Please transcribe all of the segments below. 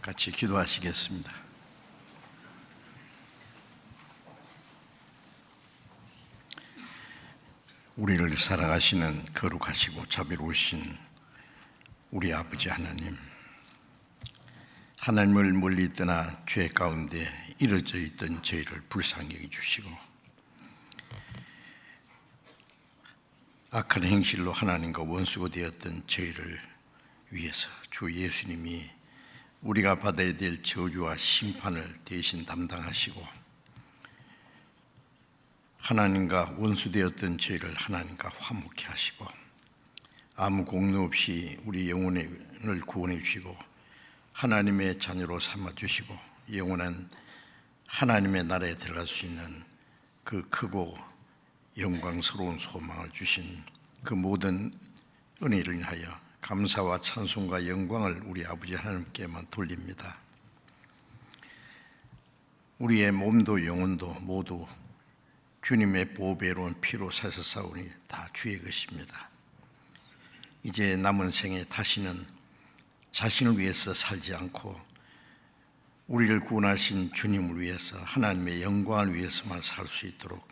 같이 기도하시겠습니다. 우리를 사랑하시는 거룩하시고 자비로우신 우리 아버지 하나님, 하나님을 멀리 떠나 죄 가운데 이루어져 있던 저희를 불쌍히 여겨주시고 악한 행실로 하나님과 원수가 되었던 저희를 위해서 주 예수님이 우리가 받아야 될 저주와 심판을 대신 담당하시고 하나님과 원수되었던 저희를 하나님과 화목케 하시고 아무 공로 없이 우리 영혼을 구원해 주시고 하나님의 자녀로 삼아주시고 영원한 하나님의 나라에 들어갈 수 있는 그 크고 영광스러운 소망을 주신 그 모든 은혜를 인하여 감사와 찬송과 영광을 우리 아버지 하나님께만 돌립니다. 우리의 몸도 영혼도 모두 주님의 보배로운 피로 사셨사오니 다 주의 것입니다. 이제 남은 생에 다시는 자신을 위해서 살지 않고 우리를 구원하신 주님을 위해서 하나님의 영광을 위해서만 살 수 있도록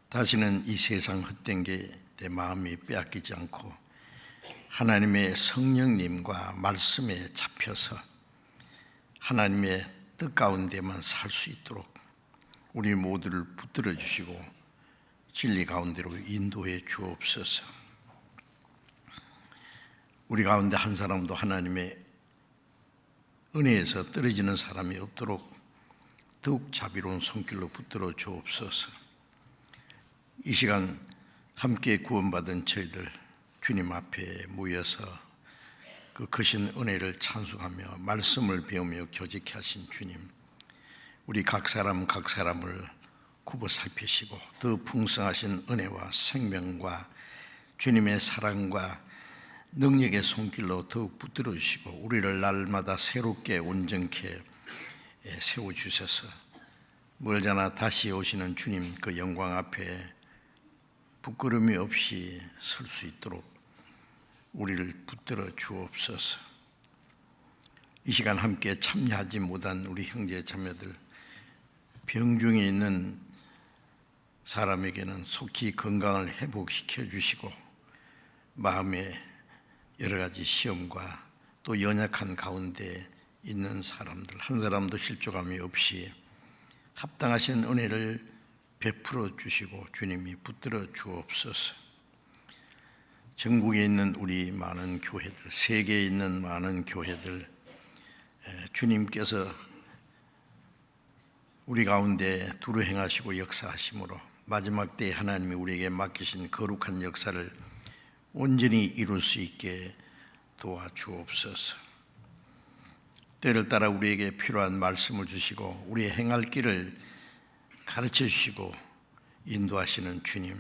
다시는 이 세상 헛된 게 내 마음이 빼앗기지 않고 하나님의 성령님과 말씀에 잡혀서 하나님의 뜻 가운데만 살 수 있도록 우리 모두를 붙들어 주시고 진리 가운데로 인도해 주옵소서. 우리 가운데 한 사람도 하나님의 은혜에서 떨어지는 사람이 없도록 더욱 자비로운 손길로 붙들어 주옵소서. 이 시간 함께 구원받은 저희들 주님 앞에 모여서 그 크신 은혜를 찬송하며 말씀을 배우며 교제케 하신 주님, 우리 각 사람을 굽어 살피시고 더 풍성하신 은혜와 생명과 주님의 사랑과 능력의 손길로 더욱 붙들어 주시고 우리를 날마다 새롭게 온전케 세워주셔서 멀잖아 다시 오시는 주님 그 영광 앞에 부끄러움이 없이 설 수 있도록 우리를 붙들어 주옵소서. 이 시간 함께 참여하지 못한 우리 형제 자매들, 병중에 있는 사람에게는 속히 건강을 회복시켜 주시고 마음의 여러 가지 시험과 또 연약한 가운데 있는 사람들 한 사람도 실족함이 없이 합당하신 은혜를 베풀어 주시고 주님이 붙들어 주옵소서. 전국에 있는 우리 많은 교회들, 세계에 있는 많은 교회들, 주님께서 우리 가운데 두루 행하시고 역사하심으로 마지막 때에 하나님이 우리에게 맡기신 거룩한 역사를 온전히 이룰 수 있게 도와주옵소서. 때를 따라 우리에게 필요한 말씀을 주시고 우리의 행할 길을 가르쳐 주시고 인도하시는 주님,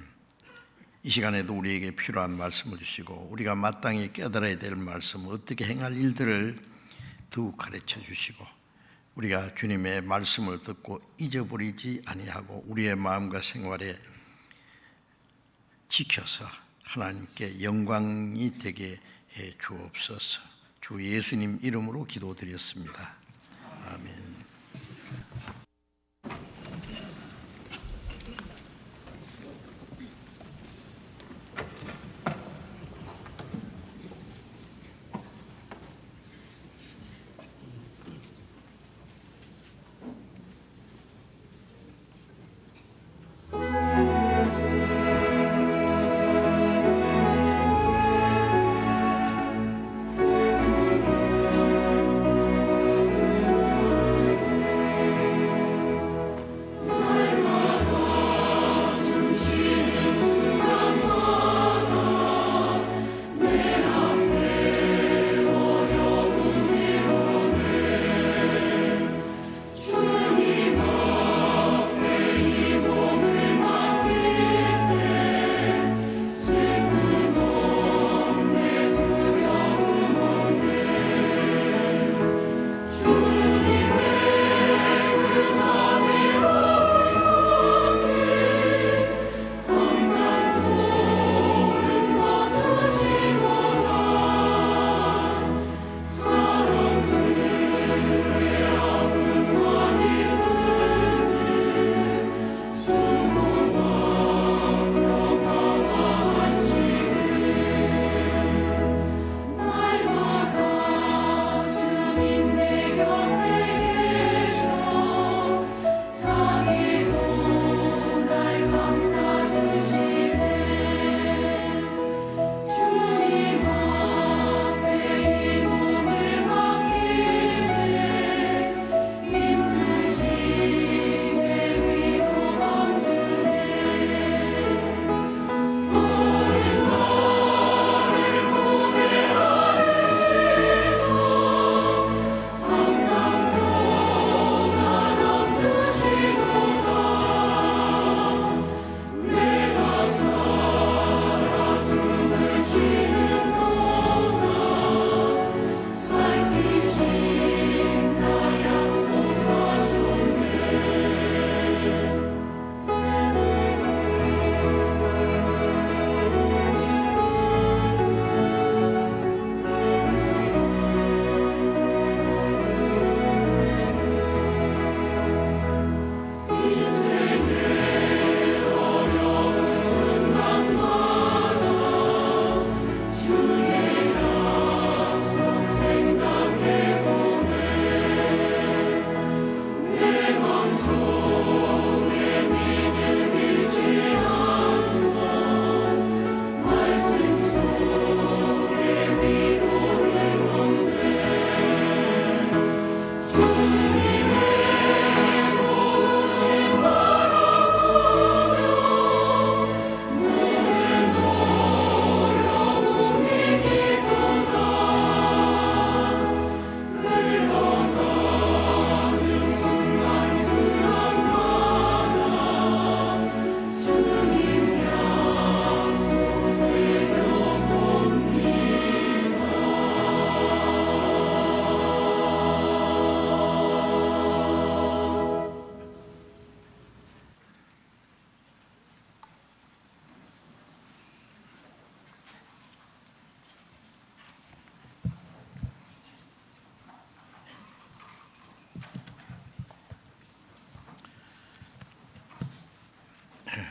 이 시간에도 우리에게 필요한 말씀을 주시고 우리가 마땅히 깨달아야 될 말씀, 어떻게 행할 일들을 더욱 가르쳐 주시고 우리가 주님의 말씀을 듣고 잊어버리지 아니하고 우리의 마음과 생활에 지켜서 하나님께 영광이 되게 해 주옵소서. 주 예수님 이름으로 기도드렸습니다. 아멘.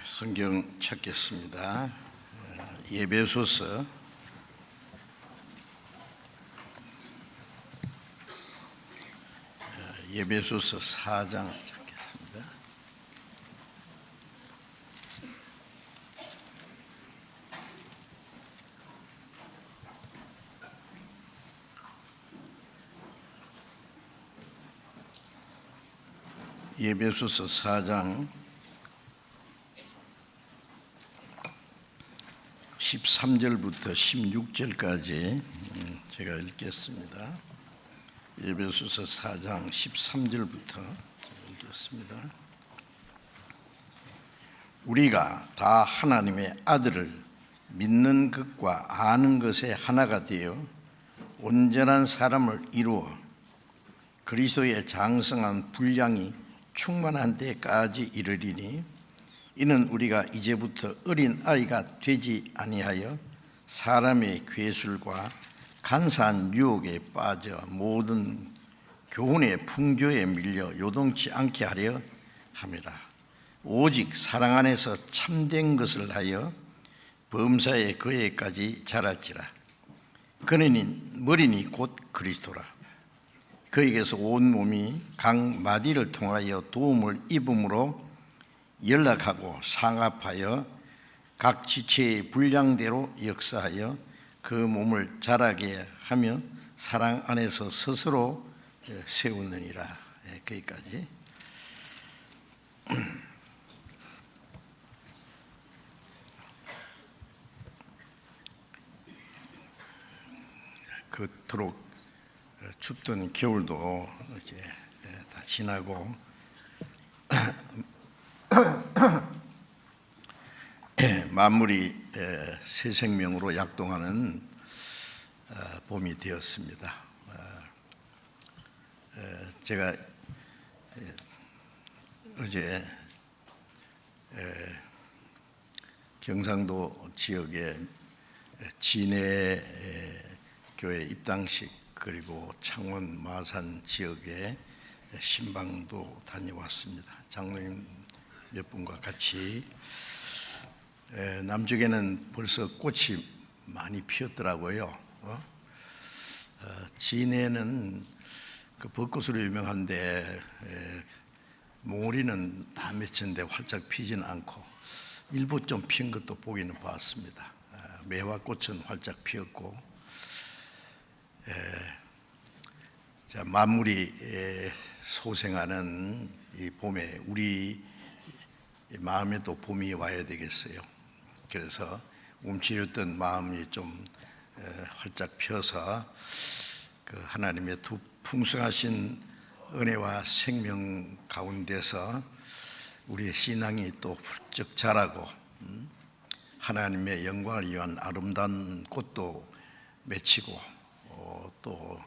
성경 찾겠습니다. 예배소서 4장 찾겠습니다. 예배소서 4장 13절부터 16절까지 제가 읽겠습니다. 예배소서 4장 13절부터 읽겠습니다. 우리가 다 하나님의 아들을 믿는 것과 아는 것에 하나가 되어 온전한 사람을 이루어 그리스도의 장성한 분량이 충만한 데까지 이르리니, 이는 우리가 이제부터 어린 아이가 되지 아니하여 사람의 괴술과 간사한 유혹에 빠져 모든 교훈의 풍조에 밀려 요동치 않게 하려 함이라. 오직 사랑 안에서 참된 것을 하여 범사의 그에까지 자랄지라. 그는 머리니 곧 그리스도라. 그에게서 온 몸이 각 마디를 통하여 도움을 입음으로 연락하고 상합하여 각 지체의 분량대로 역사하여 그 몸을 자라게 하며 사랑 안에서 스스로 세우느니라. 거기까지. 그토록 춥던 겨울도 이제 다 지나고 만물이 새 생명으로 약동하는 봄이 되었습니다. 제가 어제 경상도 지역의 진해 교회 입당식, 그리고 창원 마산 지역의 신방도 다녀왔습니다. 장로님 몇 분과 같이. 남쪽에는 벌써 꽃이 많이 피었더라고요. 진해는 그 벚꽃으로 유명한데 몽우리는 다 맺혔는데 활짝 피지는 않고 일부 좀 핀 것도 보기는 봤습니다. 매화꽃은 활짝 피었고, 만물이 소생하는 이 봄에 우리 마음에도 봄이 와야 되겠어요. 그래서 움츠렸던 마음이 좀 활짝 펴서 그 하나님의 두 풍성하신 은혜와 생명 가운데서 우리의 신앙이 또 훌쩍 자라고 하나님의 영광을 위한 아름다운 꽃도 맺히고 또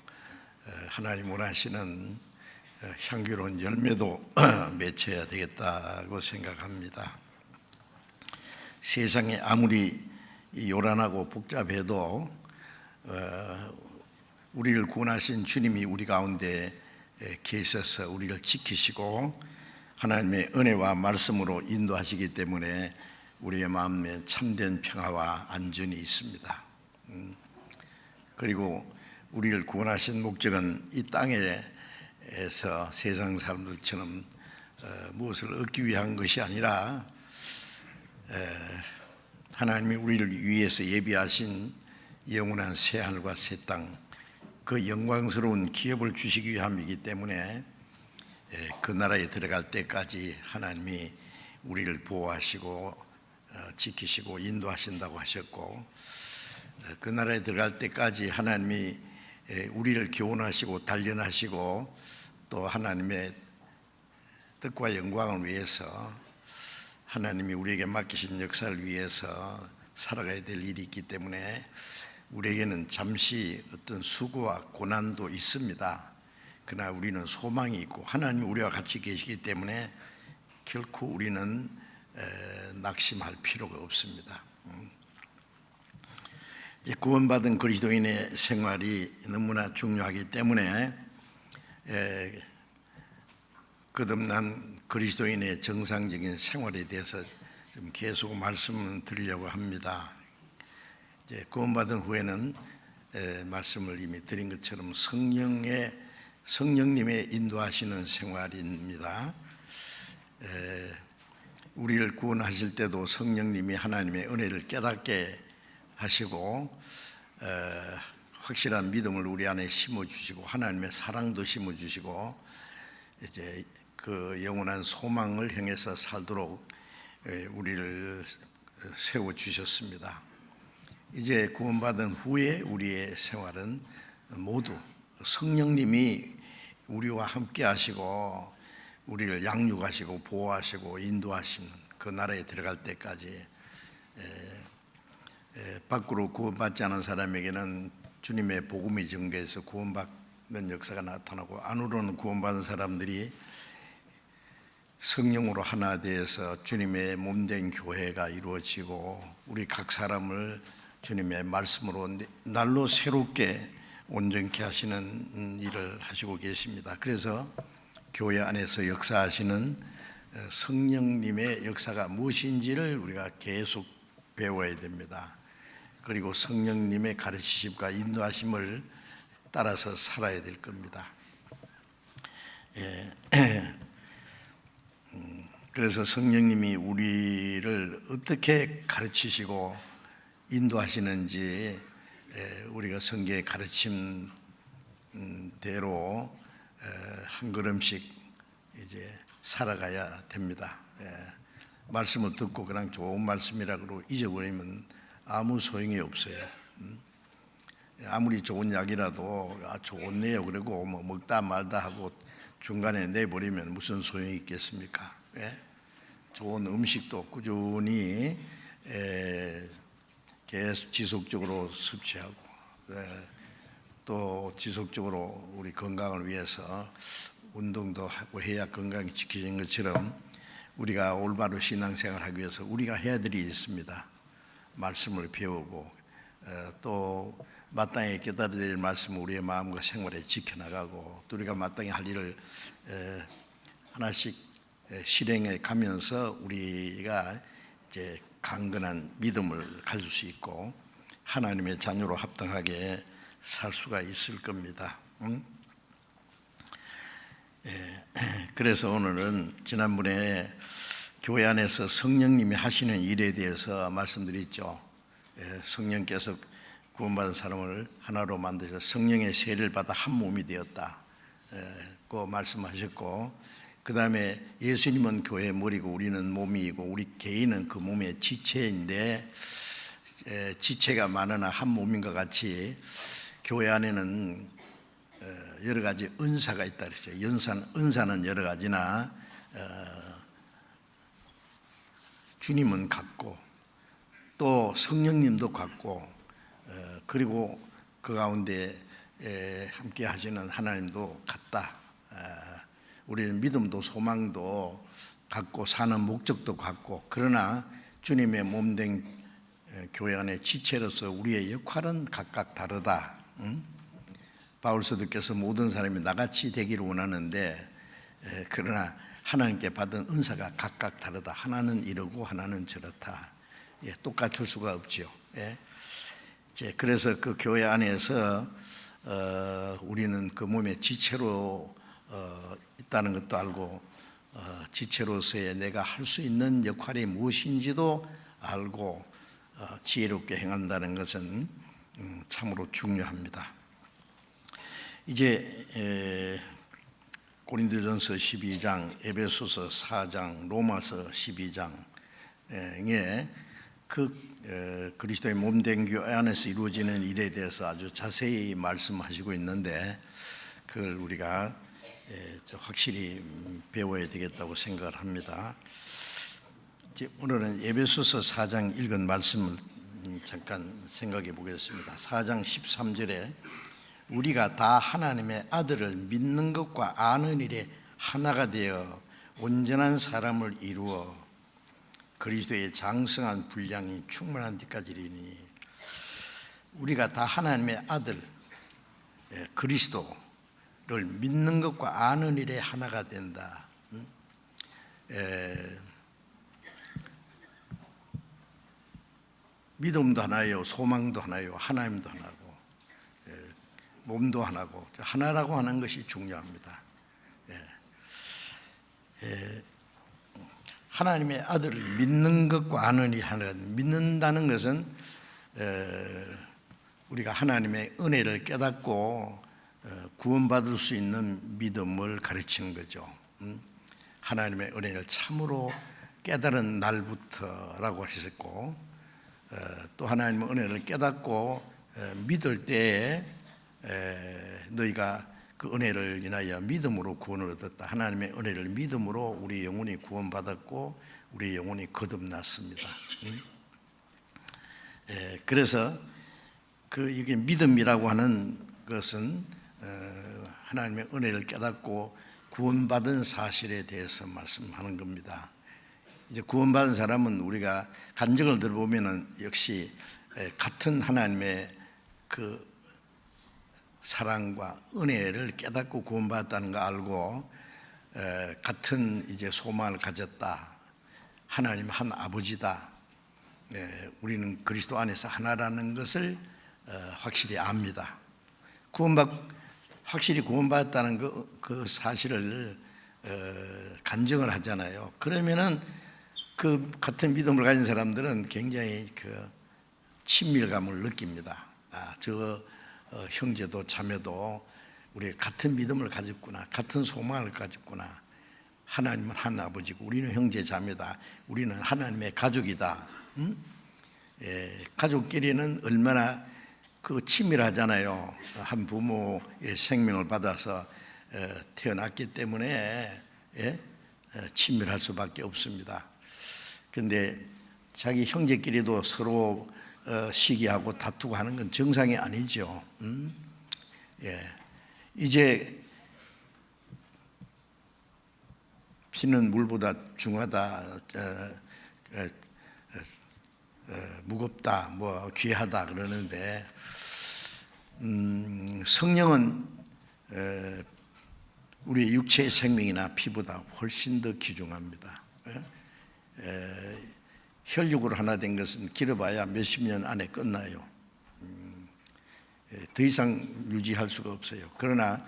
하나님 원하시는 향기로운 열매도 맺혀야 되겠다고 생각합니다. 세상이 아무리 요란하고 복잡해도 우리를 구원하신 주님이 우리 가운데 계셔서 우리를 지키시고 하나님의 은혜와 말씀으로 인도하시기 때문에 우리의 마음에 참된 평화와 안전이 있습니다. 그리고 우리를 구원하신 목적은 이 땅에서 세상 사람들처럼 무엇을 얻기 위한 것이 아니라 하나님이 우리를 위해서 예비하신 영원한 새하늘과 새 땅, 그 영광스러운 기업을 주시기 위함이기 때문에 그 나라에 들어갈 때까지 하나님이 우리를 보호하시고 지키시고 인도하신다고 하셨고, 그 나라에 들어갈 때까지 하나님이 우리를 교훈하시고 단련하시고 또 하나님의 뜻과 영광을 위해서 하나님이 우리에게 맡기신 역사를 위해서 살아가야 될 일이 있기 때문에 우리에게는 잠시 어떤 수고와 고난도 있습니다. 그러나 우리는 소망이 있고 하나님이 우리와 같이 계시기 때문에 결코 우리는 낙심할 필요가 없습니다. 구원받은 그리스도인의 생활이 너무나 중요하기 때문에 거듭난 그리스도인의 정상적인 생활에 대해서 좀 계속 말씀을 드리려고 합니다. 이제 구원받은 후에는 말씀을 이미 드린 것처럼 성령님의 인도하시는 생활입니다. 우리를 구원하실 때도 성령님이 하나님의 은혜를 깨닫게 하시고 확실한 믿음을 우리 안에 심어주시고 하나님의 사랑도 심어주시고 이제 그 영원한 소망을 향해서 살도록 우리를 세워주셨습니다. 이제 구원받은 후에 우리의 생활은 모두 성령님이 우리와 함께 하시고 우리를 양육하시고 보호하시고 인도하시는 그 나라에 들어갈 때까지 밖으로 구원받지 않은 사람에게는 주님의 복음이 전개해서 구원받는 역사가 나타나고 안으로는 구원받은 사람들이 성령으로 하나 되어서 주님의 몸된 교회가 이루어지고 우리 각 사람을 주님의 말씀으로 날로 새롭게 온전케 하시는 일을 하시고 계십니다. 그래서 교회 안에서 역사하시는 성령님의 역사가 무엇인지를 우리가 계속 배워야 됩니다. 그리고 성령님의 가르치심과 인도하심을 따라서 살아야 될 겁니다. 그래서 성령님이 우리를 어떻게 가르치시고 인도하시는지 우리가 성경의 가르침대로 한 걸음씩 이제 살아가야 됩니다. 말씀을 듣고 그냥 좋은 말씀이라고 잊어버리면 아무 소용이 없어요. 아무리 좋은 약이라도 좋네요 그러고 뭐 먹다 말다 하고 중간에 내버리면 무슨 소용이 있겠습니까? 좋은 음식도 꾸준히 계속 지속적으로 섭취하고 또 지속적으로 우리 건강을 위해서 운동도 하고 해야 건강이 지켜진 것처럼 우리가 올바로 신앙생활하기 위해서 우리가 해야 될 일이 있습니다. 말씀을 배우고 또 마땅히 깨달아야 될 말씀을 우리의 마음과 생활에 지켜나가고 또 우리가 마땅히 할 일을 하나씩 실행해 가면서 우리가 이제 강건한 믿음을 가질 수 있고 하나님의 자녀로 합당하게 살 수가 있을 겁니다. 그래서 오늘은 지난번에 교회 안에서 성령님이 하시는 일에 대해서 말씀드렸죠. 성령께서 구원받은 사람을 하나로 만드셔서 성령의 세례를 받아 한 몸이 되었다 그 말씀하셨고, 그 다음에 예수님은 교회의 머리고 우리는 몸이고 우리 개인은 그 몸의 지체인데 지체가 많으나 한 몸인 것 같이 교회 안에는 여러 가지 은사가 있다 그랬죠. 은사는 여러 가지나 주님은 같고 또 성령님도 같고 그리고 그 가운데 함께 하시는 하나님도 같다. 우리는 믿음도 소망도 같고 사는 목적도 같고 그러나 주님의 몸된 교회 안의 지체로서 우리의 역할은 각각 다르다. 바울서도께서 모든 사람이 나같이 되기를 원하는데 그러나 하나님께 받은 은사가 각각 다르다. 하나는 이러고 하나는 저렇다. 똑같을 수가 없죠. 그래서 그 교회 안에서 우리는 그 몸의 지체로 있다는 것도 알고 지체로서의 내가 할 수 있는 역할이 무엇인지도 알고 지혜롭게 행한다는 것은 참으로 중요합니다. 이제 고린도전서 12장, 에베소서 4장, 로마서 12장에 그 그리스도의 몸된 교회 안에서 이루어지는 일에 대해서 아주 자세히 말씀하시고 있는데 그걸 우리가 확실히 배워야 되겠다고 생각을 합니다. 오늘은 에베소서 4장 읽은 말씀을 잠깐 생각해 보겠습니다. 4장 13절에 우리가 다 하나님의 아들을 믿는 것과 아는 일에 하나가 되어 온전한 사람을 이루어 그리스도의 장성한 분량이 충만한 데까지 이르니, 우리가 다 하나님의 아들 그리스도를 믿는 것과 아는 일에 하나가 된다. 믿음도 하나요, 소망도 하나요, 하나님도 하나고, 몸도 하나고, 하나라고 하는 것이 중요합니다. 하나님의 아들을 믿는 것과 아는이 하나. 믿는다는 것은 우리가 하나님의 은혜를 깨닫고 구원받을 수 있는 믿음을 가르치는 거죠. 하나님의 은혜를 참으로 깨달은 날부터라고 하셨고, 또 하나님의 은혜를 깨닫고 믿을 때에 너희가 그 은혜를 인하여 믿음으로 구원을 얻었다. 하나님의 은혜를 믿음으로 우리 영혼이 구원받았고 우리 영혼이 거듭났습니다. 그래서 이게 믿음이라고 하는 것은 하나님의 은혜를 깨닫고 구원받은 사실에 대해서 말씀하는 겁니다. 이제 구원받은 사람은 우리가 간증을 들어보면은 역시 같은 하나님의 그 사랑과 은혜를 깨닫고 구원받았다는 거 알고 같은 이제 소망을 가졌다. 하나님 한 아버지다. 우리는 그리스도 안에서 하나라는 것을 확실히 압니다. 확실히 구원받았다는 그 사실을 간증을 하잖아요. 그러면은 그 같은 믿음을 가진 사람들은 굉장히 그 친밀감을 느낍니다. 저 형제도 자매도 우리 같은 믿음을 가졌구나, 같은 소망을 가졌구나. 하나님은 한 아버지고 우리는 형제 자매다. 우리는 하나님의 가족이다. 가족끼리는 얼마나 그 친밀하잖아요. 한 부모의 생명을 받아서 태어났기 때문에 친밀할 수밖에 없습니다. 그런데 자기 형제끼리도 서로 시기하고 다투고 하는 건 정상이 아니죠. 이제 피는 물보다 중하다, 무겁다, 뭐 귀하다 그러는데 성령은 우리 육체의 생명이나 피보다 훨씬 더 귀중합니다. 혈육으로 하나 된 것은 길어봐야 몇십 년 안에 끝나요. 더 이상 유지할 수가 없어요. 그러나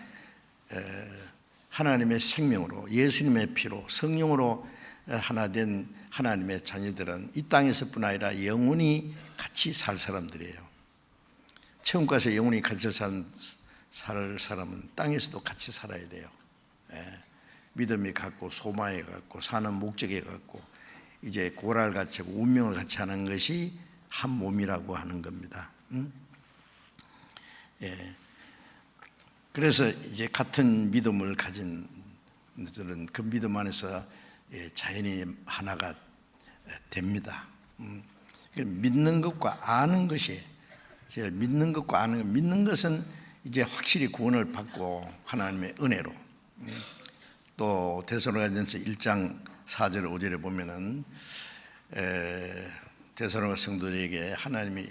하나님의 생명으로, 예수님의 피로, 성령으로 하나 된 하나님의 자녀들은 이 땅에서뿐 아니라 영원히 같이 살 사람들이에요. 천국 가서 영원히 같이 살 사람은 땅에서도 같이 살아야 돼요. 믿음이 갖고 소망이 갖고 사는 목적이 갖고 이제 고랄 같이 하고 운명을 같이 하는 것이 한 몸이라고 하는 겁니다. 그래서 이제 같은 믿음을 가진 들은 그 믿음 안에서 자연히 하나가 됩니다. 믿는 것과 아는 것이, 제가 믿는 것과 아는 것, 믿는 것은 이제 확실히 구원을 받고 하나님의 은혜로, 또 데살로니가전서 1장 4절 5절에 보면은 데살로니가 성도들에게 하나님이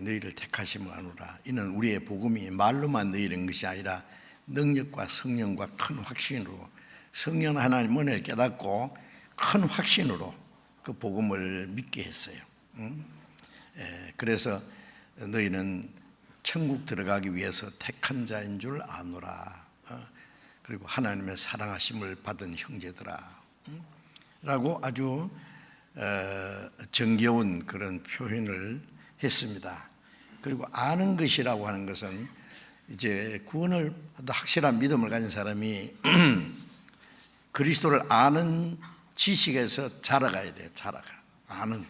너희를 택하심을 아노라. 이는 우리의 복음이 말로만 너희를 한 것이 아니라 능력과 성령과 큰 확신으로, 성령 하나님 은혜를 깨닫고 큰 확신으로 그 복음을 믿게 했어요. 그래서 너희는 천국 들어가기 위해서 택한 자인 줄 아노라. 그리고 하나님의 사랑하심을 받은 형제들아 라고 아주 정겨운 그런 표현을 했습니다. 그리고 아는 것이라고 하는 것은 이제 구원을 확실한 믿음을 가진 사람이 그리스도를 아는 지식에서 자라가야 돼요. 아는.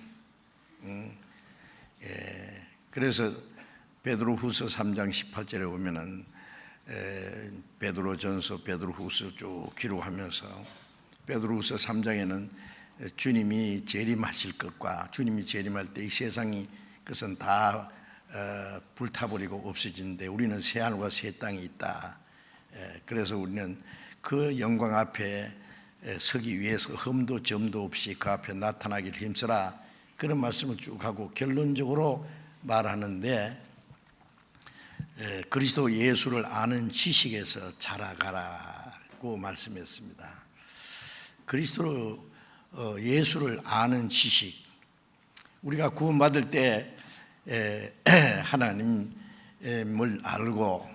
그래서 베드로후서 3장 18절에 보면은 베드로전서, 베드로후서 쭉 기록하면서 베드로후서 3장에는 주님이 재림하실 것과 주님이 재림할 때 이 세상이 그것은 다 불타버리고 없어지는데 우리는 새 하늘과 새 땅이 있다. 그래서 우리는 그 영광 앞에 서기 위해서 흠도 점도 없이 그 앞에 나타나기를 힘쓰라. 그런 말씀을 쭉 하고 결론적으로 말하는데 그리스도 예수를 아는 지식에서 자라가라고 말씀했습니다. 그리스도 예수를 아는 지식, 우리가 구원받을 때 하나님을 알고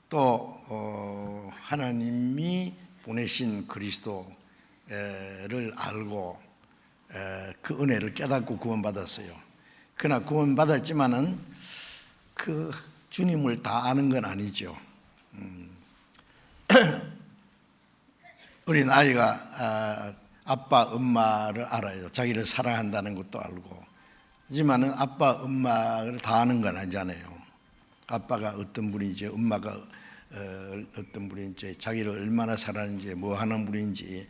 또 하나님이 보내신 그리스도를 알고 그 은혜를 깨닫고 구원받았어요. 그러나 구원받았지만은 그 주님을 다 아는 건 아니죠. 어린 아이가 아빠, 엄마를 알아요. 자기를 사랑한다는 것도 알고. 하지만은 아빠, 엄마를 다 아는 건 아니잖아요. 아빠가 어떤 분인지, 엄마가 어떤 분인지, 자기를 얼마나 사랑하는지, 뭐 하는 분인지,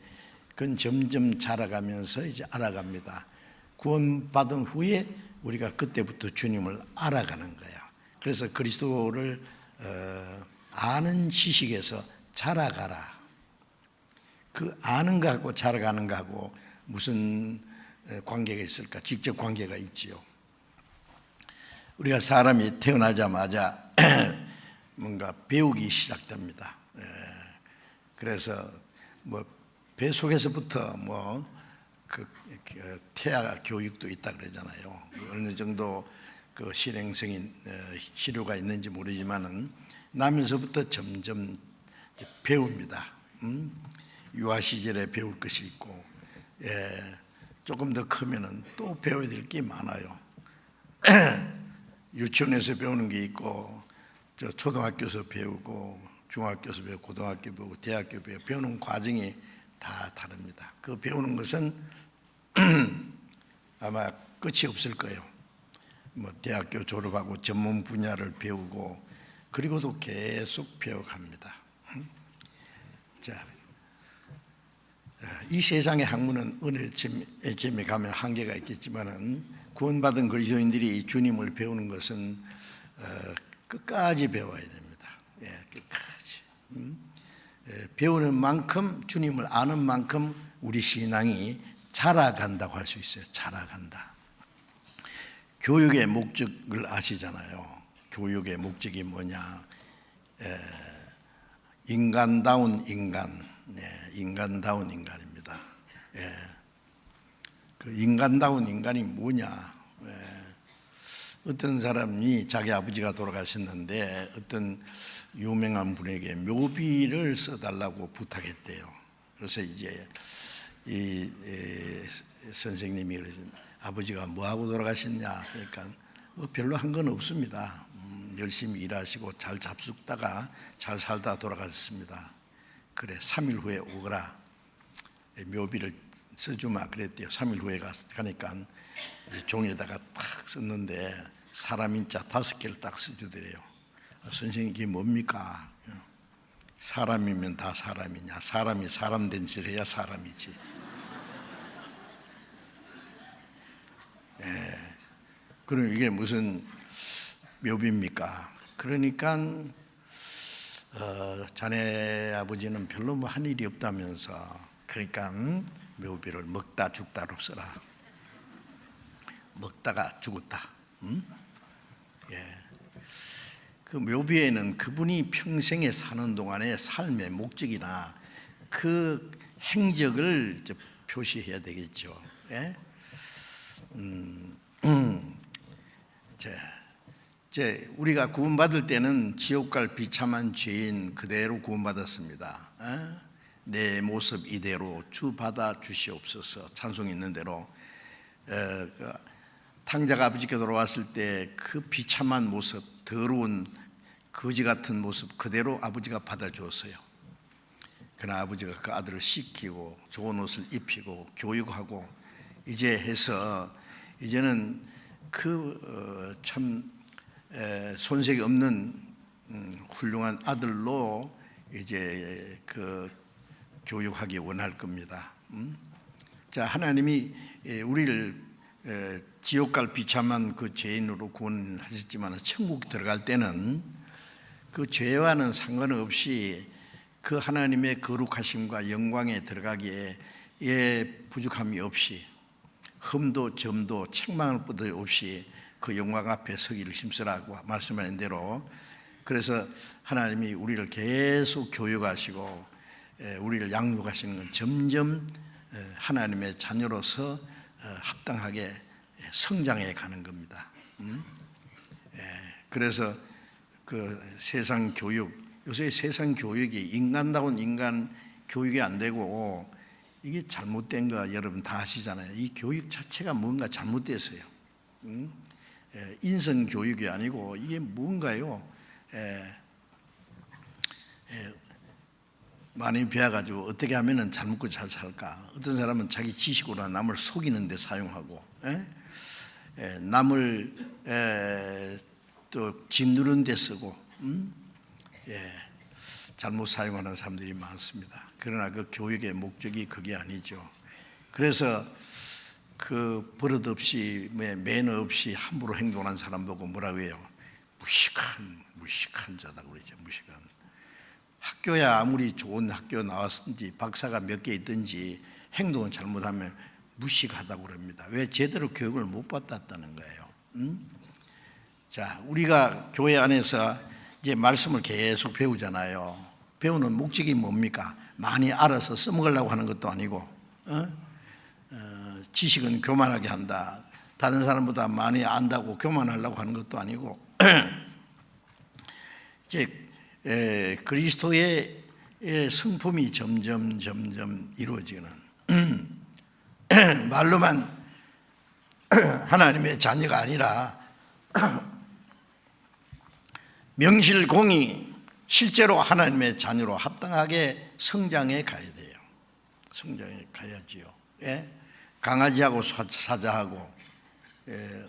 그건 점점 자라가면서 이제 알아갑니다. 구원받은 후에 우리가 그때부터 주님을 알아가는 거야. 그래서 그리스도를 아는 지식에서 자라가라. 그 아는 거하고 자라가는 거하고 무슨 관계가 있을까? 직접 관계가 있지요. 우리가 사람이 태어나자마자 뭔가 배우기 시작됩니다. 그래서 뭐 배 속에서부터 그 태아 교육도 있다 그러잖아요. 어느 정도 그 실행성인 시료가 있는지 모르지만은 나면서부터 점점 배웁니다. 유아 시절에 배울 것이 있고, 조금 더 크면은 또 배워야 될 게 많아요. 유치원에서 배우는 게 있고, 초등학교에서 배우고, 중학교에서 배우고, 고등학교 배우고, 대학교 배우고, 배우는 과정이 다 다릅니다. 그 배우는 것은 아마 끝이 없을 거예요. 뭐 대학교 졸업하고 전문 분야를 배우고, 그리고도 계속 배워갑니다. 자, 이 세상의 학문은 어느 점에 가면 한계가 있겠지만은 구원받은 그리스도인들이 주님을 배우는 것은 끝까지 배워야 됩니다. 끝까지. 배우는 만큼, 주님을 아는 만큼 우리 신앙이 자라간다고 할 수 있어요. 자라간다. 교육의 목적을 아시잖아요. 교육의 목적이 뭐냐? 인간다운 인간, 인간다운 인간입니다. 그 인간다운 인간이 뭐냐? 어떤 사람이 자기 아버지가 돌아가셨는데 어떤 유명한 분에게 묘비를 써달라고 부탁했대요. 그래서 이제 이 선생님이 그러신 아버지가 뭐하고 돌아가셨냐? 그러니까 별로 한 건 없습니다. 열심히 일하시고 잘 잡숫다가 잘 살다 돌아가셨습니다. 그래, 3일 후에 오거라. 묘비를 써주마 그랬대요. 3일 후에 가니까 종이에다가 딱 썼는데 사람 인자 5개를 딱 써주더래요. 선생님 이게 뭡니까? 사람이면 다 사람이냐? 사람이 사람 된 짓을 해야 사람이지. 그럼 이게 무슨 묘비입니까? 그러니까 자네 아버지는 별로 뭐 한 일이 없다면서, 그러니까 묘비를 먹다 죽다로 써라. 먹다가 죽었다. 그 묘비에는 그분이 평생에 사는 동안의 삶의 목적이나 그 행적을 표시해야 되겠죠. 우리가 구원받을 때는 지옥 갈 비참한 죄인 그대로 구원받았습니다. 내 모습 이대로 주 받아 주시옵소서. 찬송이 있는 대로 탕자가 아버지께 돌아왔을 때 그 비참한 모습, 더러운 거지 같은 모습 그대로 아버지가 받아주었어요. 그러나 아버지가 그 아들을 씻기고 좋은 옷을 입히고 교육하고 이제 해서 이제는 그 참 손색이 없는 훌륭한 아들로 이제 그 교육하기 원할 겁니다. 자, 하나님이 우리를 지옥 갈 비참한 그 죄인으로 구원하셨지만 천국 들어갈 때는 그 죄와는 상관없이 그 하나님의 거룩하심과 영광에 들어가기에 부족함이 없이, 흠도 점도 책망할 것도 없이 그 영광 앞에 서기를 힘쓰라고 말씀하신 대로, 그래서 하나님이 우리를 계속 교육하시고 우리를 양육하시는 건 점점 하나님의 자녀로서 합당하게 성장해 가는 겁니다. 그래서 그 세상 교육, 요새 세상 교육이 인간다운 인간 교육이 안 되고 이게 잘못된 거 여러분 다 아시잖아요. 이 교육 자체가 뭔가 잘못됐어요. 인성 교육이 아니고 이게 뭔가요? 많이 배워가지고 어떻게 하면은 잘 먹고 잘 살까? 어떤 사람은 자기 지식으로 남을 속이는 데 사용하고, 남을 또 짓누른 데 쓰고, 잘못 사용하는 사람들이 많습니다. 그러나 그 교육의 목적이 그게 아니죠. 그래서 그 버릇 없이 매너 없이 함부로 행동하는 사람 보고 뭐라고 해요? 무식한 자다고 그러죠. 무식한. 학교야 아무리 좋은 학교 나왔든지 박사가 몇 개 있든지 행동을 잘못하면 무식하다고 그럽니다. 왜? 제대로 교육을 못 받았다는 거예요. 자, 우리가 교회 안에서 이제 말씀을 계속 배우잖아요. 배우는 목적이 뭡니까? 많이 알아서 써먹으려고 하는 것도 아니고, 지식은 교만하게 한다. 다른 사람보다 많이 안다고 교만하려고 하는 것도 아니고, 이제 그리스도의 성품이 점점 이루어지는 말로만 하나님의 자녀가 아니라 명실공히 실제로 하나님의 자녀로 합당하게 성장해 가야 돼요. 성장해 가야지요. 강아지하고 사자하고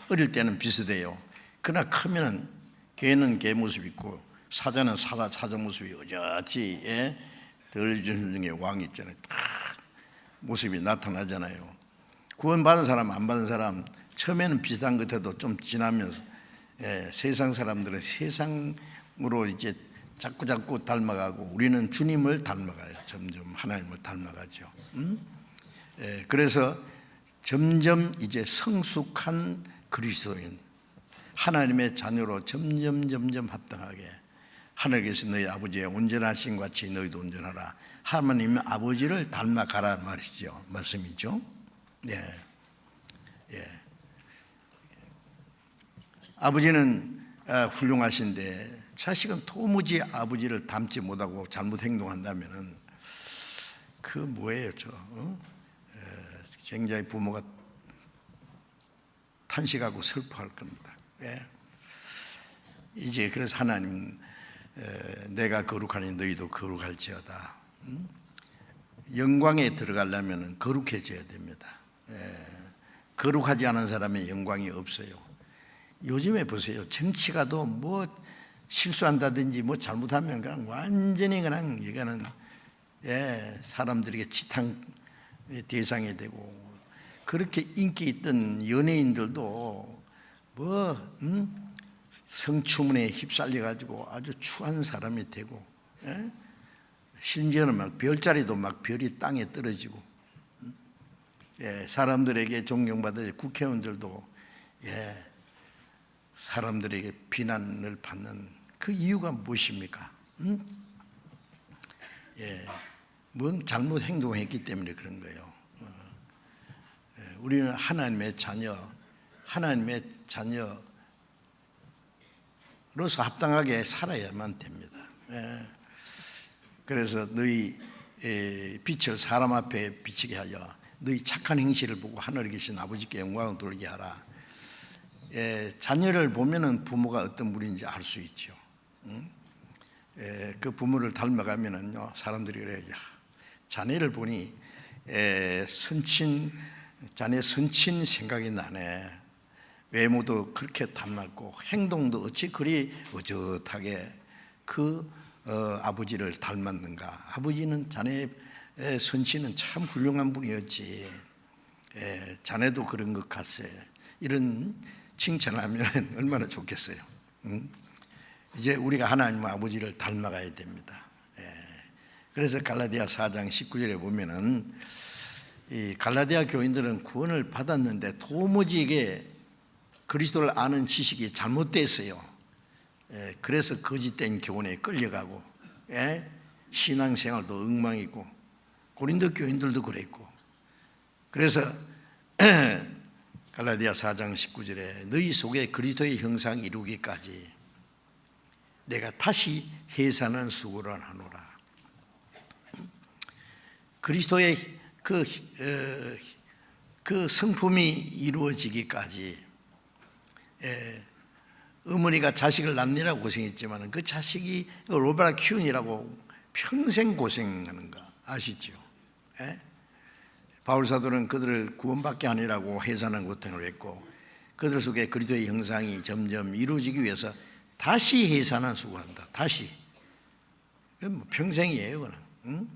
어릴 때는 비슷해요. 그러나 크면 개는 개 모습 있고 사자는 사자 모습이 어저히 덜준중의 왕이 있잖아요. 딱 모습이 나타나잖아요. 구원받은 사람 안 받은 사람 처음에는 비슷한 것 같아도 좀 지나면서 세상 사람들은 세상으로 이제 자꾸 닮아가고 우리는 주님을 닮아가요. 점점 하나님을 닮아가죠. 그래서 점점 이제 성숙한 그리스도인 하나님의 자녀로 점점 합당하게 하늘에서 너희 아버지의 온전하신 같이 너희도 온전하라. 하나님 아버지를 닮아가라 말이죠. 말씀이죠. 아버지는 훌륭하신데 자식은 도무지 아버지를 닮지 못하고 잘못 행동한다면은 그 뭐예요, 굉장히 부모가 탄식하고 슬퍼할 겁니다. 이제 그래서 하나님 내가 거룩하니 너희도 거룩할지어다. 영광에 들어가려면 거룩해져야 됩니다. 거룩하지 않은 사람의 영광이 없어요. 요즘에 보세요. 정치가도 뭐 실수한다든지 뭐 잘못하면 그냥 완전히 그냥 이거는 사람들에게 지탄 대상이 되고 그렇게 인기 있던 연예인들도 뭐 성추문에 휩쓸려 가지고 아주 추한 사람이 되고 심지어는 막 별자리도 막 별이 땅에 떨어지고 사람들에게 존경받아 국회의원들도 사람들에게 비난을 받는 그 이유가 무엇입니까? 뭔 잘못 행동했기 때문에 그런 거예요. 우리는 하나님의 자녀로서 합당하게 살아야만 됩니다. 그래서 너희 빛을 사람 앞에 비치게 하여 너희 착한 행실을 보고 하늘에 계신 아버지께 영광을 돌리게 하라. 자녀를 보면은 부모가 어떤 분인지 알 수 있죠. 그 부모를 닮아가면은요 사람들이 그래요. 야, 자네를 보니 자네 선친 생각이 나네. 외모도 그렇게 닮았고 행동도 어찌 그리 어젓하게 그 아버지를 닮았는가. 아버지는 자네의 선친은 참 훌륭한 분이었지. 자네도 그런 것 같세. 이런 칭찬을 하면 얼마나 좋겠어요. 이제 우리가 하나님 아버지를 닮아가야 됩니다. 그래서 갈라디아 4장 19절에 보면은 이 갈라디아 교인들은 구원을 받았는데 도무지 이게 그리스도를 아는 지식이 잘못됐어요. 그래서 거짓된 교훈에 끌려가고 신앙생활도 엉망이고 고린도 교인들도 그랬고 그래서 갈라디아 4장 19절에 너희 속에 그리스도의 형상이 이루기까지 내가 다시 해산한 수고를 하노라. 그리스도의 그 성품이 이루어지기까지 어머니가 자식을 낳느라고 고생했지만 그 자식이 로베라 키운이라고 평생 고생하는 거 아시죠? 바울 사도는 그들을 구원받게 하느라고 해산한 고통을 했고 그들 속에 그리스도의 형상이 점점 이루어지기 위해서 다시 해산한 수고한다. 다시. 그건 뭐 평생이에요, 그는. 응?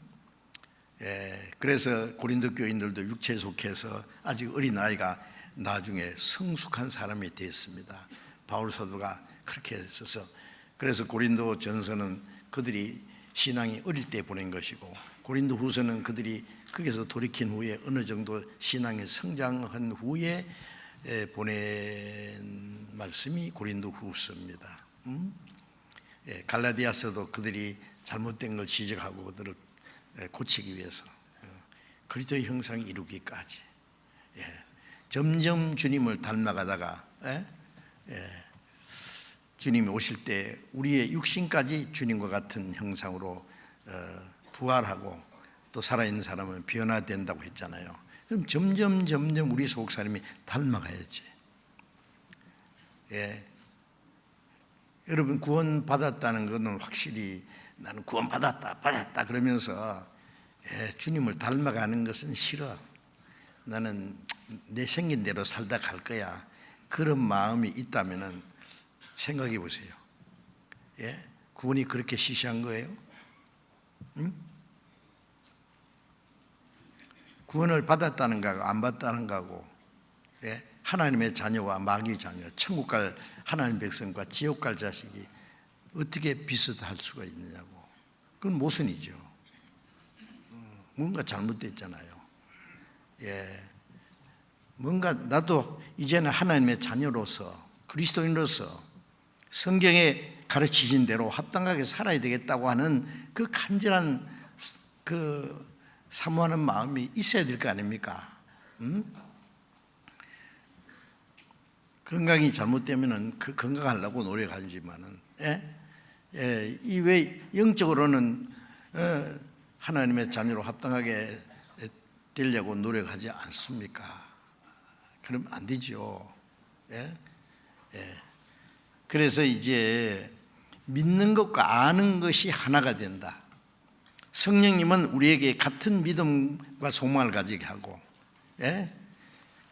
그래서 고린도 교인들도 육체에 속해서 아직 어린 아이가 나중에 성숙한 사람이 되었습니다. 바울 사도가 그렇게 했어서 그래서 고린도 전서는 그들이 신앙이 어릴 때 보낸 것이고 고린도 후서는 그들이 거기서 돌이킨 후에 어느 정도 신앙이 성장한 후에 보낸 말씀이 고린도 후서입니다. 갈라디아서도 그들이 잘못된 걸 지적하고 그들을 고치기 위해서 그리스도의 형상이 이루기까지 점점 주님을 닮아가다가 주님이 오실 때 우리의 육신까지 주님과 같은 형상으로 부활하고 또 살아있는 사람은 변화된다고 했잖아요. 그럼 점점 우리 속 사람이 닮아가야지. 여러분 구원받았다는 것은 확실히 나는 구원받았다 그러면서 주님을 닮아가는 것은 싫어. 나는 내 생긴 대로 살다 갈 거야. 그런 마음이 있다면 생각해 보세요. 구원이 그렇게 시시한 거예요? 응? 구원을 받았다는 거하고 안 받았다는 거하고 하나님의 자녀와 마귀의 자녀, 천국 갈 하나님 백성과 지옥 갈 자식이 어떻게 비슷할 수가 있느냐고. 그건 모순이죠. 뭔가 잘못됐잖아요. 뭔가 나도 이제는 하나님의 자녀로서 그리스도인으로서 성경에 가르치신 대로 합당하게 살아야 되겠다고 하는 그 간절한 그 사모하는 마음이 있어야 될 거 아닙니까? 건강이 잘못되면은 그 건강하려고 노력하지만은, 이 왜 영적으로는 하나님의 자녀로 합당하게 되려고 노력하지 않습니까? 그러면 안 되죠. 그래서 이제 믿는 것과 아는 것이 하나가 된다. 성령님은 우리에게 같은 믿음과 소망을 가지게 하고,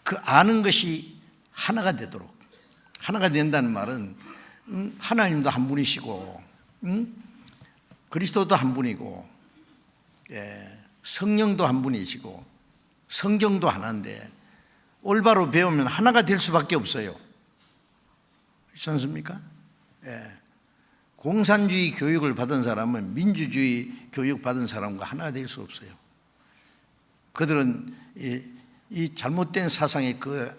그 아는 것이 하나가 되도록. 하나가 된다는 말은 하나님도 한 분이시고 그리스도도 한 분이고 성령도 한 분이시고 성경도 하나인데 올바로 배우면 하나가 될 수밖에 없어요. 그렇지 않습니까? 공산주의 교육을 받은 사람은 민주주의 교육 받은 사람과 하나 될 수 없어요. 그들은 이 잘못된 사상의 그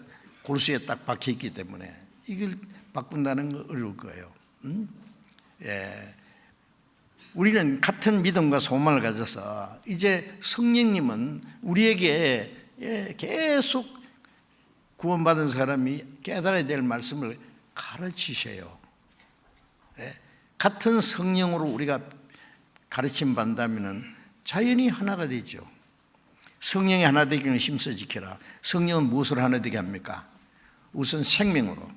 골수에 딱 박혀 있기 때문에 이걸 바꾼다는 거 어려울 거예요. 우리는 같은 믿음과 소망을 가져서 이제 성령님은 우리에게 계속 구원받은 사람이 깨달아야 될 말씀을 가르치셔요. 같은 성령으로 우리가 가르침 받는다면 자연히 하나가 되죠. 성령이 하나 되기는 힘써 지켜라. 성령은 무엇으로 하나 되게 합니까? 우선 생명으로,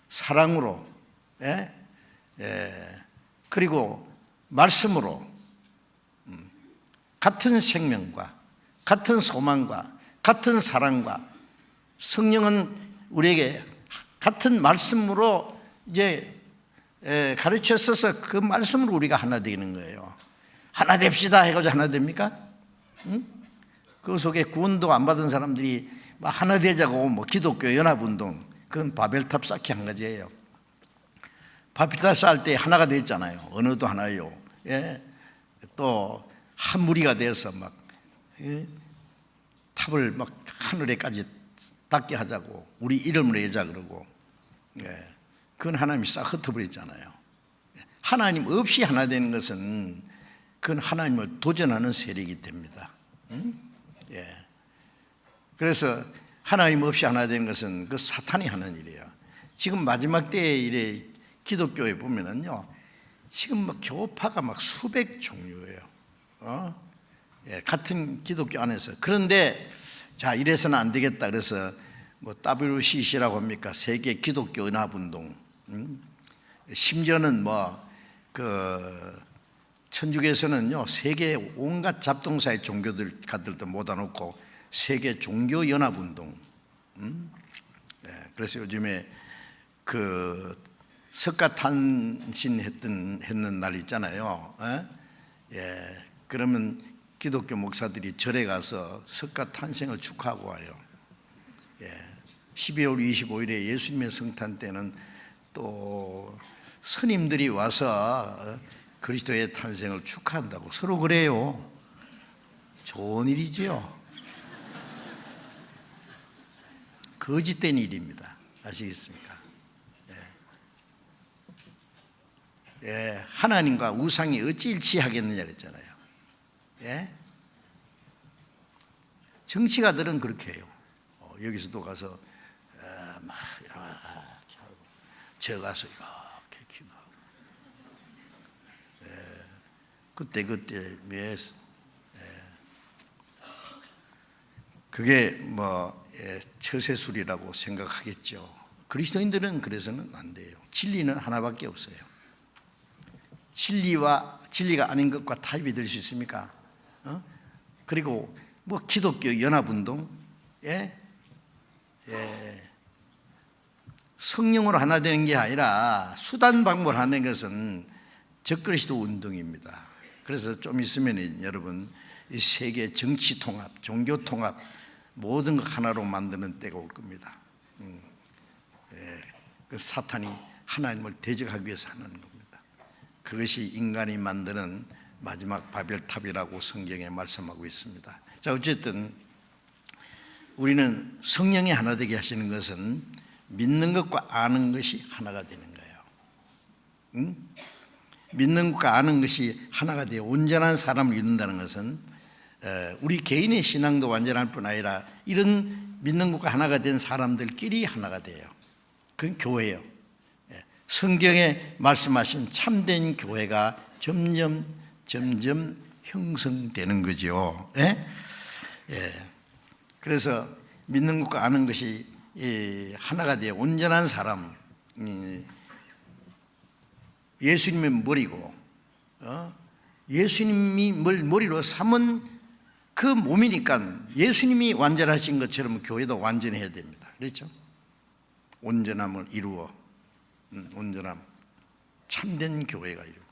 사랑으로, 그리고 말씀으로 같은 생명과 같은 소망과 같은 사랑과 성령은 우리에게 같은 말씀으로 이제 가르쳤어서 그 말씀으로 우리가 하나 되는 거예요. 하나 됩시다 해가지고 하나 됩니까? 그 속에 구원도 안 받은 사람들이 하나 되자고 기독교 연합운동, 그건 바벨탑 쌓기 한 가지예요. 바벨탑 쌓을 때 하나가 됐잖아요. 언어도 하나요. 또 한 무리가 돼서 탑을 하늘에까지 닿게 하자고 우리 이름으로 해자 그러고, 그건 하나님이 싹 흩어버렸잖아요. 하나님 없이 하나 되는 것은 그건 하나님을 도전하는 세력이 됩니다. 그래서 하나님 없이 하나 되는 것은 그 사탄이 하는 일이에요. 지금 마지막 때에 이래 기독교에 보면은요, 지금 막 교파가 막 수백 종류예요. 같은 기독교 안에서. 그런데 자, 이래서는 안 되겠다. 그래서 뭐 WCC라고 합니까? 세계 기독교 연합운동. 심지어는 뭐 그 천주교에서는요, 세계 온갖 잡동사의 종교들도 모아놓고 세계 종교 연합운동. 그래서 요즘에 그 석가탄신 했는 날 있잖아요. 그러면 기독교 목사들이 절에 가서 석가탄생을 축하하고 와요. 12월 25일에 예수님의 성탄 때는 또 스님들이 와서 그리스도의 탄생을 축하한다고 서로 그래요. 좋은 일이지요. 거짓된 일입니다. 아시겠습니까? 하나님과 우상이 어찌 일치하겠느냐 그랬잖아요. 정치가들은 그렇게 해요. 여기서도 가서 막 이렇게 하고, 저 가서 이렇게 기도하고, 그때 그게 뭐 처세술이라고 생각하겠죠. 그리스도인들은 그래서는 안 돼요. 진리는 하나밖에 없어요. 진리가 아닌 것과 타협이 될 수 있습니까? 그리고 뭐 기독교 연합운동, 성령으로 하나 되는 게 아니라 수단 방법으로 하는 것은 적그리스도 운동입니다. 그래서 좀 있으면 여러분, 이 세계 정치 통합, 종교 통합, 모든 것 하나로 만드는 때가 올 겁니다. 그 사탄이 하나님을 대적하기 위해서 하는 겁니다. 그것이 인간이 만드는 마지막 바벨탑이라고 성경에 말씀하고 있습니다. 자, 어쨌든 우리는 성령이 하나 되게 하시는 것은 믿는 것과 아는 것이 하나가 되는 거예요. 믿는 것과 아는 것이 하나가 되어 온전한 사람을 이룬다는 것은 우리 개인의 신앙도 완전할 뿐 아니라 이런 믿는 것과 하나가 된 사람들끼리 하나가 돼요. 그건 교회예요. 성경에 말씀하신 참된 교회가 점점 형성되는 거죠. 그래서 믿는 것과 아는 것이 하나가 되어 온전한 사람, 예수님의 머리고, 예수님이 머리로 삼은 그 몸이니까 예수님이 완전하신 것처럼 교회도 완전해야 됩니다. 그렇죠? 온전함을 이루어, 온전함, 참된 교회가 이루어.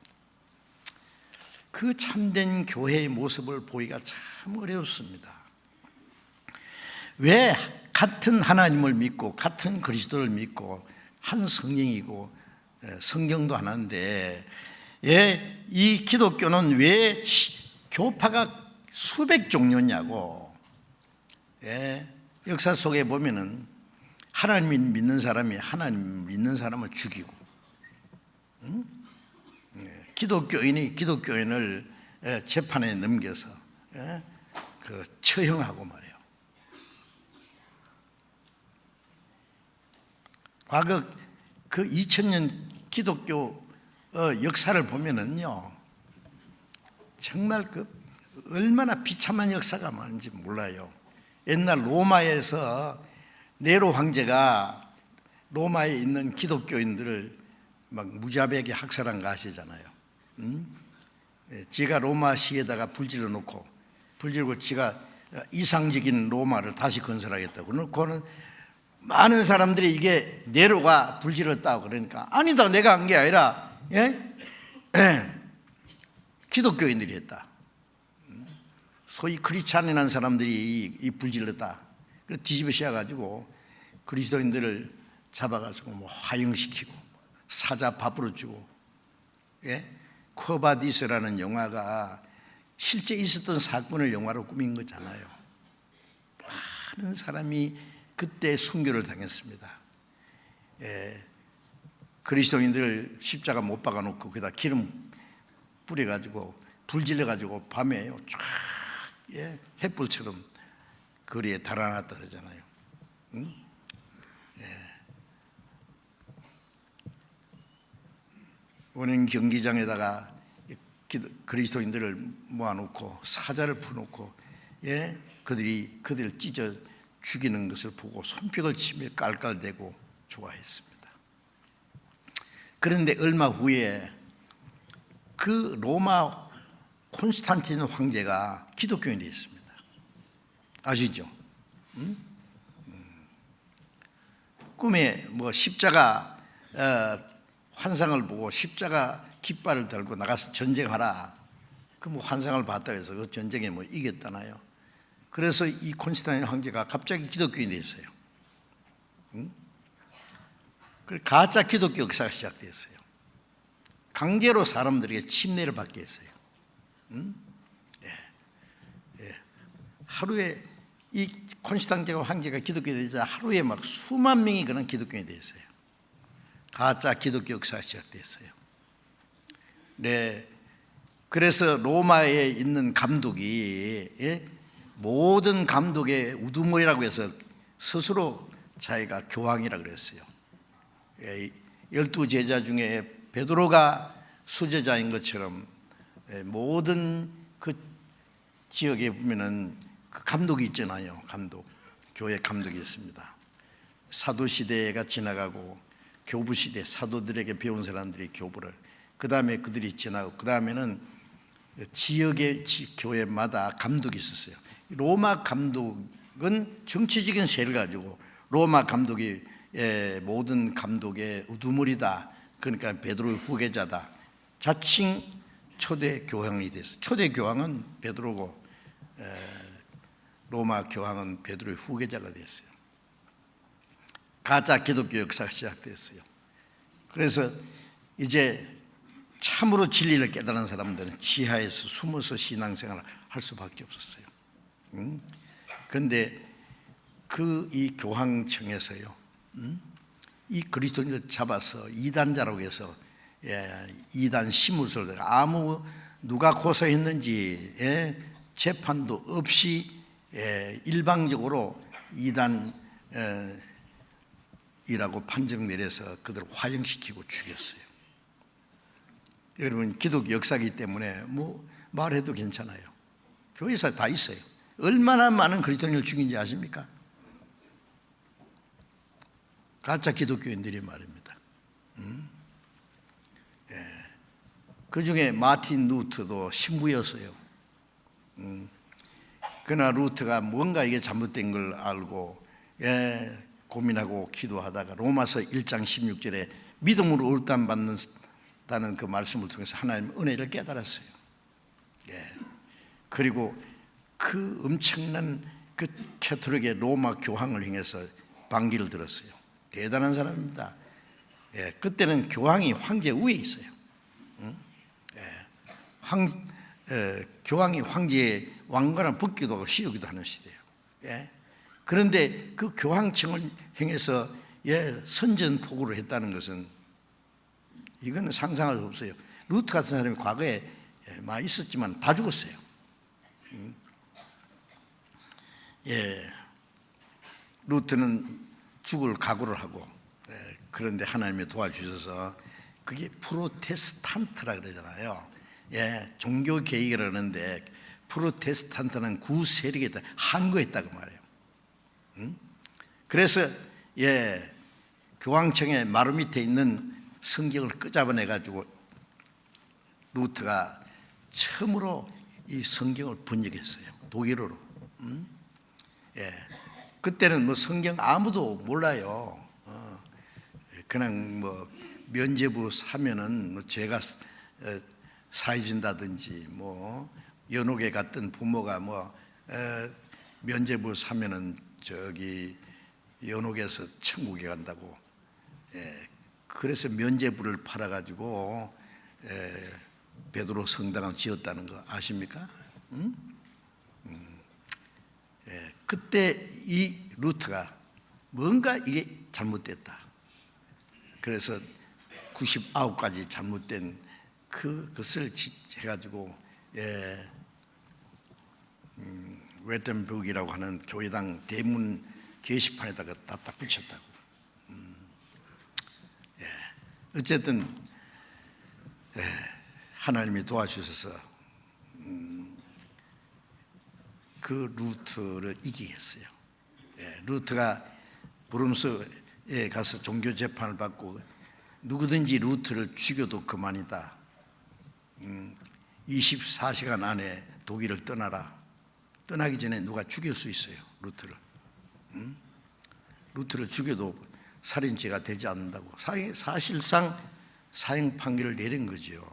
그 참된 교회의 모습을 보기가 참 어렵습니다. 왜 같은 하나님을 믿고 같은 그리스도를 믿고 한 성령이고 성경도 하나인데 이 기독교는 왜 교파가 수백 종류냐고. 역사 속에 보면은 하나님을 믿는 사람이 하나님 믿는 사람을 죽이고, 기독교인이 기독교인을 재판에 넘겨서 그 처형하고 말이에요. 과거 그 2000년 기독교 역사를 보면은요, 정말 그 얼마나 비참한 역사가 많은지 몰라요. 옛날 로마에서 네로 황제가 로마에 있는 기독교인들을 막 무자비하게 학살한 거 아시잖아요. 지가 로마 시에다가 불질러 놓고, 불지르고 지가 이상적인 로마를 다시 건설하겠다고 그러고는 많은 사람들이 이게 네로가 불질렀다고 그러니까 아니다, 내가 한 게 아니라 기독교인들이 했다. 소위 크리스찬이라는 사람들이 이 불질렀다. 그래서 뒤집어 씌워가지고 그리스도인들을 잡아가지고 뭐 화형시키고 사자 밥으로 주고. 코바디스라는 영화가 실제 있었던 사건을 영화로 꾸민 거잖아요. 많은 사람이 그때 순교를 당했습니다. 그리스도인들을 십자가 못 박아놓고 거기다 기름 뿌려가지고 불질러가지고 밤에 쫙 햇불처럼 거리에 달아놨다 그러잖아요. 원형 경기장에다가 그리스도인들을 모아놓고 사자를 풀어놓고 그들을 찢어 죽이는 것을 보고 손뼉을 치며 깔깔대고 좋아했습니다. 그런데 얼마 후에 그 로마 콘스탄틴 황제가 기독교인이 되었습니다. 아시죠? 꿈에 십자가 환상을 보고 십자가 깃발을 들고 나가서 전쟁하라. 그 환상을 봤다 해서 그 전쟁에 이겼다나요. 그래서 이 콘스탄틴 황제가 갑자기 기독교인이 됐어요. 가짜 기독교 역사가 시작됐어요. 강제로 사람들에게 침례를 받게 했어요. 하루에 이 콘스탄틴 황제가 기독교인이 되자 하루에 수만 명이 그런 기독교인이 됐어요. 가짜 기독교 역사가 시작됐어요. 네, 그래서 로마에 있는 감독이 모든 감독의 우두머리라고 해서 스스로 자기가 교황이라고 그랬어요. 12제자 중에 베드로가 수제자인 것처럼 모든 그 지역에 보면은 그 감독이 있잖아요. 교회 감독이 있습니다. 사도 시대가 지나가고 교부 시대 사도들에게 배운 사람들이 교부를, 그 다음에 그들이 지나고, 그 다음에는 지역의 교회마다 감독이 있었어요. 로마 감독은 정치적인 세를 가지고 로마 감독이 모든 감독의 우두머리다. 그러니까 베드로의 후계자다. 자칭 초대 교황이 됐어요. 초대 교황은 베드로고 로마 교황은 베드로의 후계자가 됐어요. 가짜 기독교 역사가 시작됐어요. 그래서 이제 참으로 진리를 깨달은 사람들은 지하에서 숨어서 신앙생활을 할 수밖에 없었어요. 그런데 이 교황청에서요, 이 그리스도인을 잡아서 이단자라고 해서 이단 시무소를 누가 고소했는지 재판도 없이 일방적으로 이단이라고 판정 내려서 그들을 화형시키고 죽였어요. 여러분, 기독교 역사이기 때문에 말해도 괜찮아요. 교회에서 다 있어요. 얼마나 많은 그리스도인을 죽인지 아십니까? 가짜 기독교인들이 말입니다. 그 중에 마틴 루터도 신부였어요. 그러나 루터가 뭔가 이게 잘못된 걸 알고 고민하고 기도하다가 로마서 1장 16절에 믿음으로 옳담받는다는 그 말씀을 통해서 하나님의 은혜를 깨달았어요. 그리고 그 엄청난 그 캐톨릭의 로마 교황을 향해서 반기를 들었어요. 대단한 사람입니다. 그때는 교황이 황제 위에 있어요. 교황이 황제의 왕관을 벗기도 하고 씌우기도 하는 시대예요. 그런데 그 교황청을 향해서 선전포고를 했다는 것은 이거는 상상할 수 없어요. 루트 같은 사람이 과거에 많이 있었지만 다 죽었어요. 루트는 죽을 각오를 하고, 그런데 하나님이 도와주셔서 그게 프로테스탄트라 그러잖아요. 종교 개혁을 하는데 프로테스탄트는 구세력이 있다, 항거했다고 말해요. 그래서 교황청의 마루 밑에 있는 성경을 끄잡아내 가지고 루트가 처음으로 이 성경을 번역했어요. 독일어로. 그때는 성경 아무도 몰라요. 그냥 면죄부 사면은 죄가 사해진다든지 연옥에 갔던 부모가 면죄부 사면은 연옥에서 천국에 간다고. 그래서 면죄부를 팔아가지고 베드로 성당을 지었다는 거 아십니까? 그때 이 루트가 뭔가 이게 잘못됐다. 그래서 99가지 잘못된 그것을 해가지고 웨텐버그이라고 하는 교회당 대문 게시판에다가 딱 붙였다고. 어쨌든 하나님이 도와주셔서 그 루트를 이기겠어요. 루트가 브름스에 가서 종교 재판을 받고 누구든지 루트를 죽여도 그만이다. 24시간 안에 독일을 떠나라. 떠나기 전에 누가 죽일 수 있어요. 루트를 죽여도 살인죄가 되지 않는다고. 사실상 사형 판결을 내린 거죠.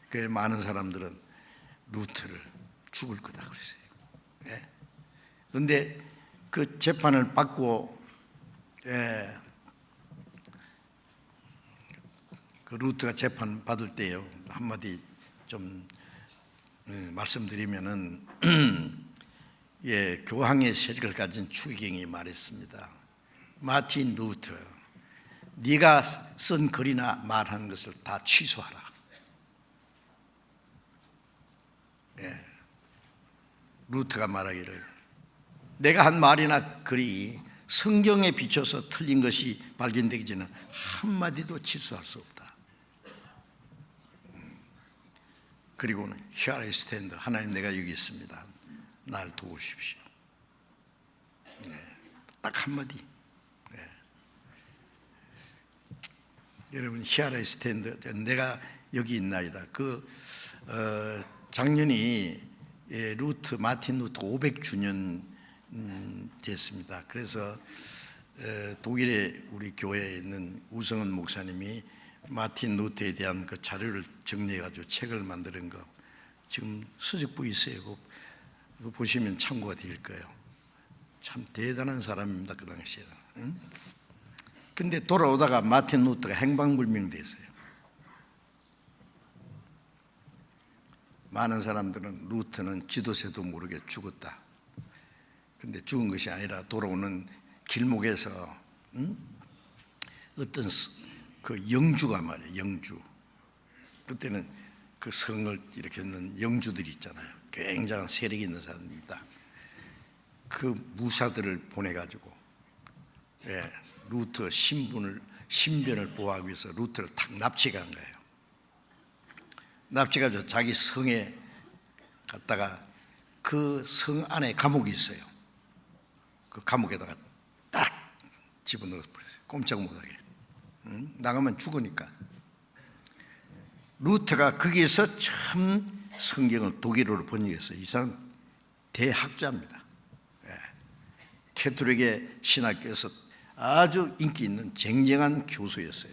그 많은 사람들은 루트를 죽을 거다 그랬어요. 그런데 그 재판을 받고 그 루트가 재판 받을 때요, 한마디 좀 말씀드리면은 교황의 세력을 가진 추기경이 말했습니다. 마틴 루터, 네가 쓴 글이나 말한 것을 다 취소하라. 루터가 말하기를, 내가 한 말이나 글이 성경에 비춰서 틀린 것이 발견되기 전에 한마디도 취소할 수 없다. 그리고는 Here I stand, 하나님 내가 여기 있습니다. 날 도우십시오. 딱 한마디. 여러분, Here I stand, 내가 여기 있나이다. 작년이 마틴 루터 500주년 됐습니다. 그래서 독일의 우리 교회에 있는 우성은 목사님이 마틴 루터에 대한 그 자료를 정리해가지고 책을 만드는 거 지금 서적부 있어요. 그거 보시면 참고가 될 거예요. 참 대단한 사람입니다, 그 당시에. 근데 돌아오다가 마틴 루터가 행방불명됐어요. 많은 사람들은 루터는 지도새도 모르게 죽었다. 근데 죽은 것이 아니라 돌아오는 길목에서 어떤 그 영주가 말이에요. 영주. 그때는 그 성을 일으켰는 영주들이 있잖아요. 굉장한 세력이 있는 사람입니다. 그 무사들을 보내가지고 루터 신변을 보호하기 위해서 루터를 탁 납치한 거예요. 납치가지고 자기 성에 갔다가 그 성 안에 감옥이 있어요. 그 감옥에다가 딱 집어넣어 버렸어요. 꼼짝 못하게. 나가면 죽으니까. 루터가 거기에서 참 성경을 독일어로 번역했어요. 이 사람 대학자입니다. 캐톨릭의 신학교에서 아주 인기 있는 쟁쟁한 교수였어요.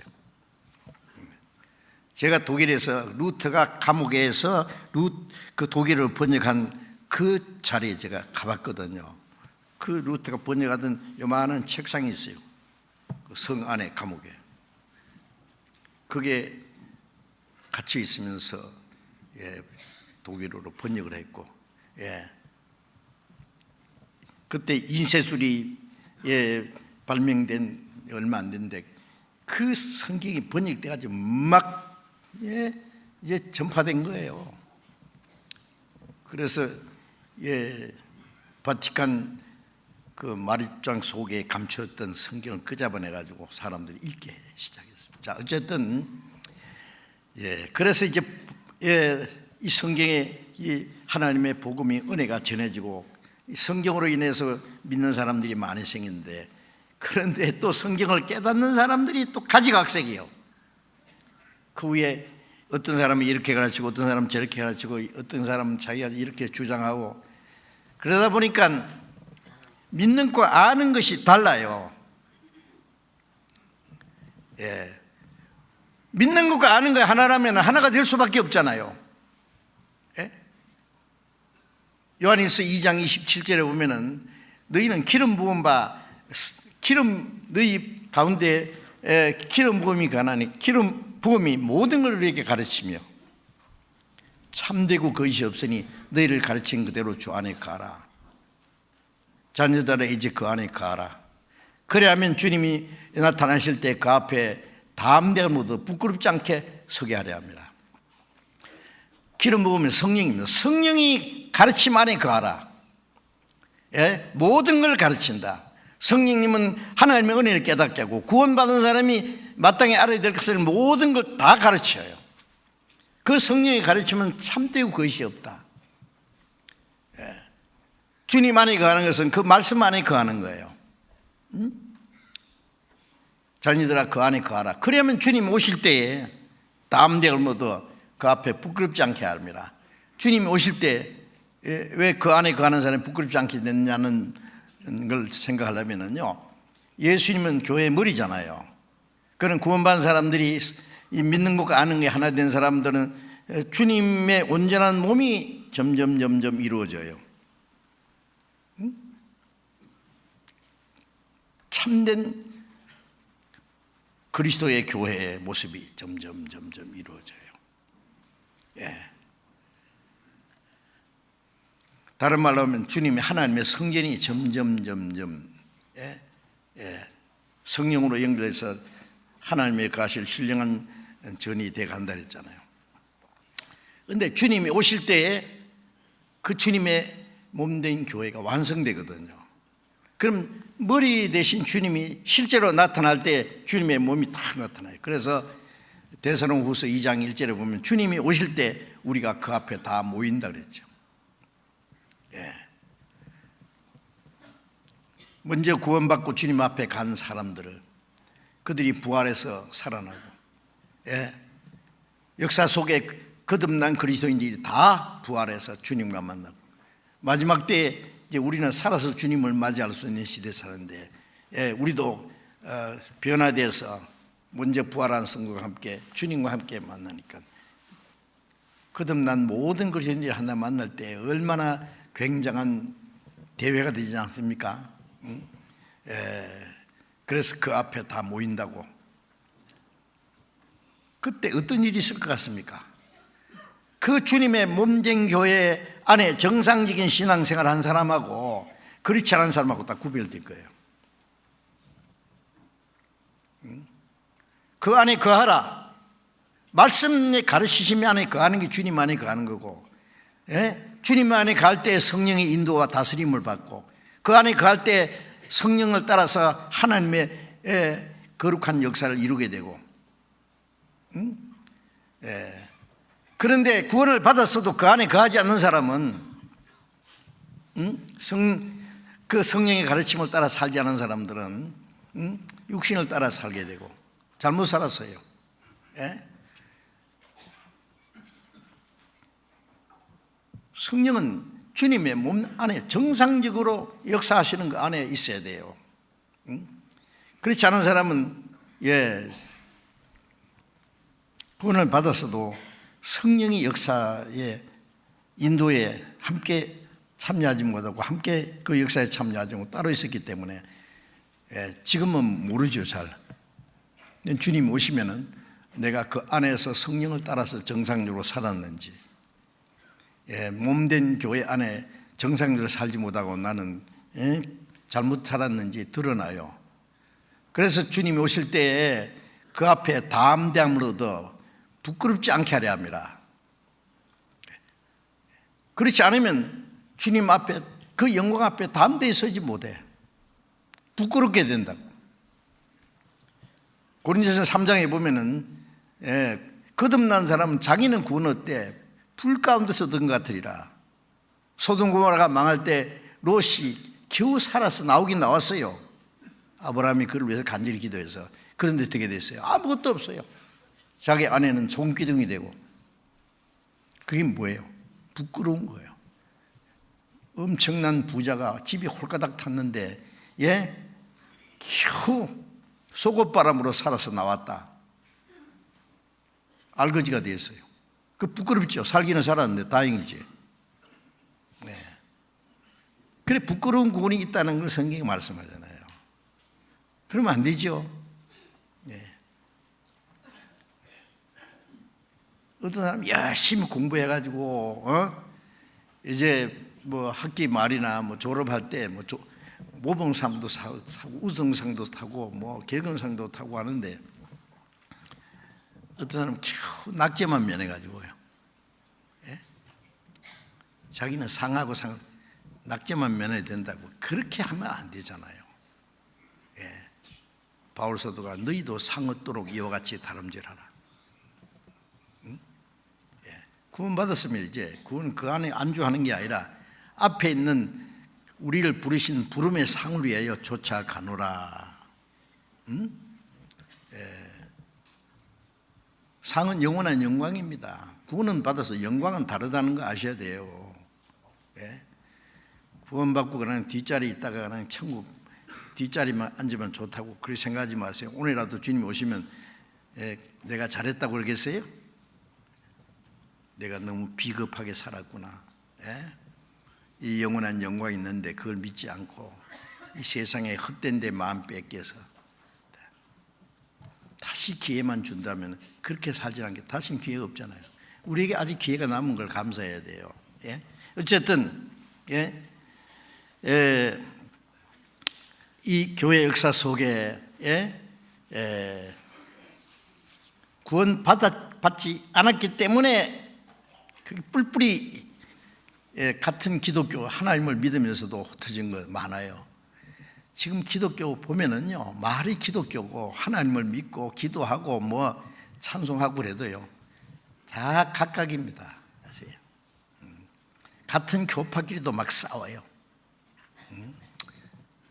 제가 독일에서 루터가 감옥에서 그 독일어를 번역한 그 자리에 제가 가봤거든요. 그 루터가 번역하던 요만한 책상이 있어요. 그 성 안에 감옥에. 그게 같이 있으면서 독일어로 번역을 했고, 그때 인쇄술이 발명된 얼마 안 됐는데 그 성경이 번역돼가지고 막 이제 전파된 거예요. 그래서 바티칸 그 마립장 속에 감추었던 성경을 끄잡아내가지고 사람들이 읽게 시작했습니다. 자, 어쨌든 그래서 이제 이 성경에 이 하나님의 복음이 은혜가 전해지고 성경으로 인해서 믿는 사람들이 많이 생겼는데, 그런데 또 성경을 깨닫는 사람들이 또 가지각색이에요. 그 위에 어떤 사람은 이렇게 가르치고 어떤 사람은 저렇게 가르치고 어떤 사람은 자기가 이렇게 주장하고, 그러다 보니까 믿는 거 아는 것이 달라요. 믿는 것과 아는 거 하나라면 하나가 될 수밖에 없잖아요. 요한일서 2장 27절에 보면은 너희는 기름 부은 바 너희 가운데 기름 부음이 가나니 기름 부음이 모든 것을 너희에게 가르치며 참되고 거짓이 없으니 너희를 가르친 그대로 주 안에 가라. 자녀들아 이제 그 안에 가라. 그래야면 주님이 나타나실 때 그 앞에 담대한 무도 부끄럽지 않게 서게 하려 합니다. 기름 부음은 성령입니다. 성령이 가르침 안에 거하라. 예? 모든 걸 가르친다. 성령님은 하나님의 은혜를 깨닫게 하고 구원받은 사람이 마땅히 알아야 될 것을 모든 걸 다 가르쳐요. 그 성령이 가르치면 참되고 그것이 없다. 예. 주님 안에 거하는 것은 그 말씀 안에 거하는 거예요. 자녀들아 그 안에 거하라. 그러면 주님 오실 때에 담대함을 얻어 그 앞에 부끄럽지 않게 합니다. 주님이 오실 때 왜 그 안에 거하는 사람이 부끄럽지 않게 됐냐는 걸 생각하려면요, 예수님은 교회의 머리잖아요. 그런 구원받은 사람들이 이 믿는 것과 아는 게 하나 된 사람들은 주님의 온전한 몸이 점점 이루어져요. 참된 그리스도의 교회의 모습이 점점 이루어져요. 예. 다른 말로 하면 주님의 하나님의 성전이 점점 성령으로 연결해서 하나님의 가실 신령한 전이 되어 간다 그랬잖아요. 그런데 주님이 오실 때에 그 주님의 몸된 교회가 완성되거든요. 그럼 머리 대신 주님이 실제로 나타날 때 주님의 몸이 다 나타나요. 그래서 데살로니가후서 2장 1절에 보면 주님이 오실 때 우리가 그 앞에 다 모인다 그랬죠. 예. 먼저 구원받고 주님 앞에 간 사람들을, 그들이 부활해서 살아나고, 예. 역사 속에 거듭난 그리스도인들이 다 부활해서 주님과 만나고, 마지막 때에 이제 우리는 살아서 주님을 맞이할 수 있는 시대에 사는데, 예, 우리도 변화돼서 먼저 부활한 성도와 함께 주님과 함께 만나니까 거듭난 모든 그리스도인들이 하나 만날 때 얼마나 굉장한 대회가 되지 않습니까? 그래서 그 앞에 다 모인다고. 그때 어떤 일이 있을 것 같습니까? 그 주님의 몸된 교회 안에 정상적인 신앙생활 한 사람하고 그렇지 않은 사람하고 다 구별될 거예요. 그 안에 거하라. 말씀의 가르치심 안에 거하는 게 주님 안에 거하는 거고, 예? 주님 안에 갈 때 성령의 인도와 다스림을 받고, 그 안에 갈 때 성령을 따라서 하나님의 거룩한 역사를 이루게 되고, 그런데 구원을 받았어도 그 안에 거하지 않는 사람은 그 성령의 가르침을 따라 살지 않은 사람들은 육신을 따라 살게 되고 잘못 살았어요. 예? 성령은 주님의 몸 안에 정상적으로 역사하시는 그 안에 있어야 돼요. 그렇지 않은 사람은 구원을 받았어도 성령의 역사에 인도에 함께 참여하지 못하고 함께 그 역사에 참여하지 못하고 따로 있었기 때문에 지금은 모르죠. 잘. 주님 오시면은 내가 그 안에서 성령을 따라서 정상적으로 살았는지, 몸된 교회 안에 정상적으로 살지 못하고 나는 잘못 살았는지 드러나요. 그래서 주님이 오실 때에 그 앞에 담대함을 얻어 부끄럽지 않게 하려 합니다. 그렇지 않으면 주님 앞에, 그 영광 앞에 담대히 서지 못해. 부끄럽게 된다고. 고린도서 3장에 보면은 거듭난 사람은 자기는 구원 얻되 불 가운데서 든 것 같으리라. 소돔 고모라가 망할 때 롯이 겨우 살아서 나오긴 나왔어요. 아브라함이 그를 위해서 간절히 기도해서. 그런데 어떻게 됐어요? 아무것도 없어요. 자기 아내는 손기둥이 되고. 그게 뭐예요? 부끄러운 거예요. 엄청난 부자가 집이 홀가닥 탔는데 겨우 속옷바람으로 살아서 나왔다. 알거지가 됐어요. 그 부끄럽죠. 살기는 살았는데 다행이지. 그래, 부끄러운 구원이 있다는 걸 성경이 말씀하잖아요. 그러면 안 되죠. 어떤 사람 열심히 공부해가지고 이제 뭐 학기 말이나 뭐 졸업할 때 뭐 모범상도 타고 우등상도 타고 뭐 개근상도 타고 하는데 어떤 사람은 겨우 낙제만 면해가지고요. 자기는 상하고 낙제만 면해야 된다고 그렇게 하면 안 되잖아요. 예. 바울 사도가 너희도 상어도록 이와 같이 다름질하라. 응? 예. 구원 받았으면 이제 구원 그 안에 안주하는 게 아니라 앞에 있는 우리를 부르신 부름의 상을 위하여 쫓아가노라. 응? 예. 상은 영원한 영광입니다. 구원은 받아서 영광은 다르다는 거 아셔야 돼요. 예? 구원받고 그냥 뒷자리에 있다가 그냥 천국 뒷자리만 앉으면 좋다고 그렇게 생각하지 마세요. 오늘이라도 주님 오시면 내가 잘했다고 그러겠어요? 내가 너무 비겁하게 살았구나. 이 영원한 영광이 있는데 그걸 믿지 않고 이 세상에 헛된 데 마음 뺏겨서 다시 기회만 준다면 그렇게 살지 않게 다시는 기회가 없잖아요. 우리에게 아직 기회가 남은 걸 감사해야 돼요. 어쨌든 이 교회 역사 속에 구원 받지 않았기 때문에 뿔뿔이 같은 기독교 하나님을 믿으면서도 흩어진 거 많아요. 지금 기독교 보면은요, 말이 기독교고 하나님을 믿고 기도하고 뭐 찬송하고 그래도요 다 각각입니다. 아세요? 같은 교파끼리도 막 싸워요.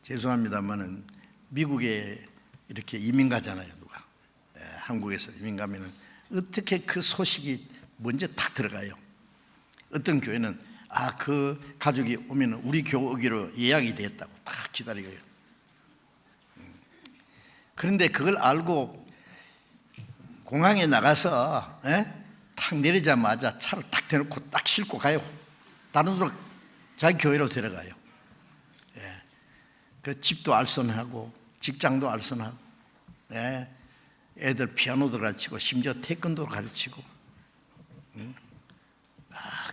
죄송합니다만은 미국에 이렇게 이민 가잖아요, 누가. 한국에서 이민 가면은 어떻게 그 소식이 먼저 다 들어가요. 어떤 교회는 그 가족이 오면 우리 교회로 예약이 됐다고 다 기다리고요. 그런데 그걸 알고 공항에 나가서 탁 내리자마자 차를 탁 대놓고 딱 싣고 가요. 다른 데로 자기 교회로 데려가요. 그 집도 알선하고 직장도 알선하고 애들 피아노도 가르치고 심지어 태권도 가르치고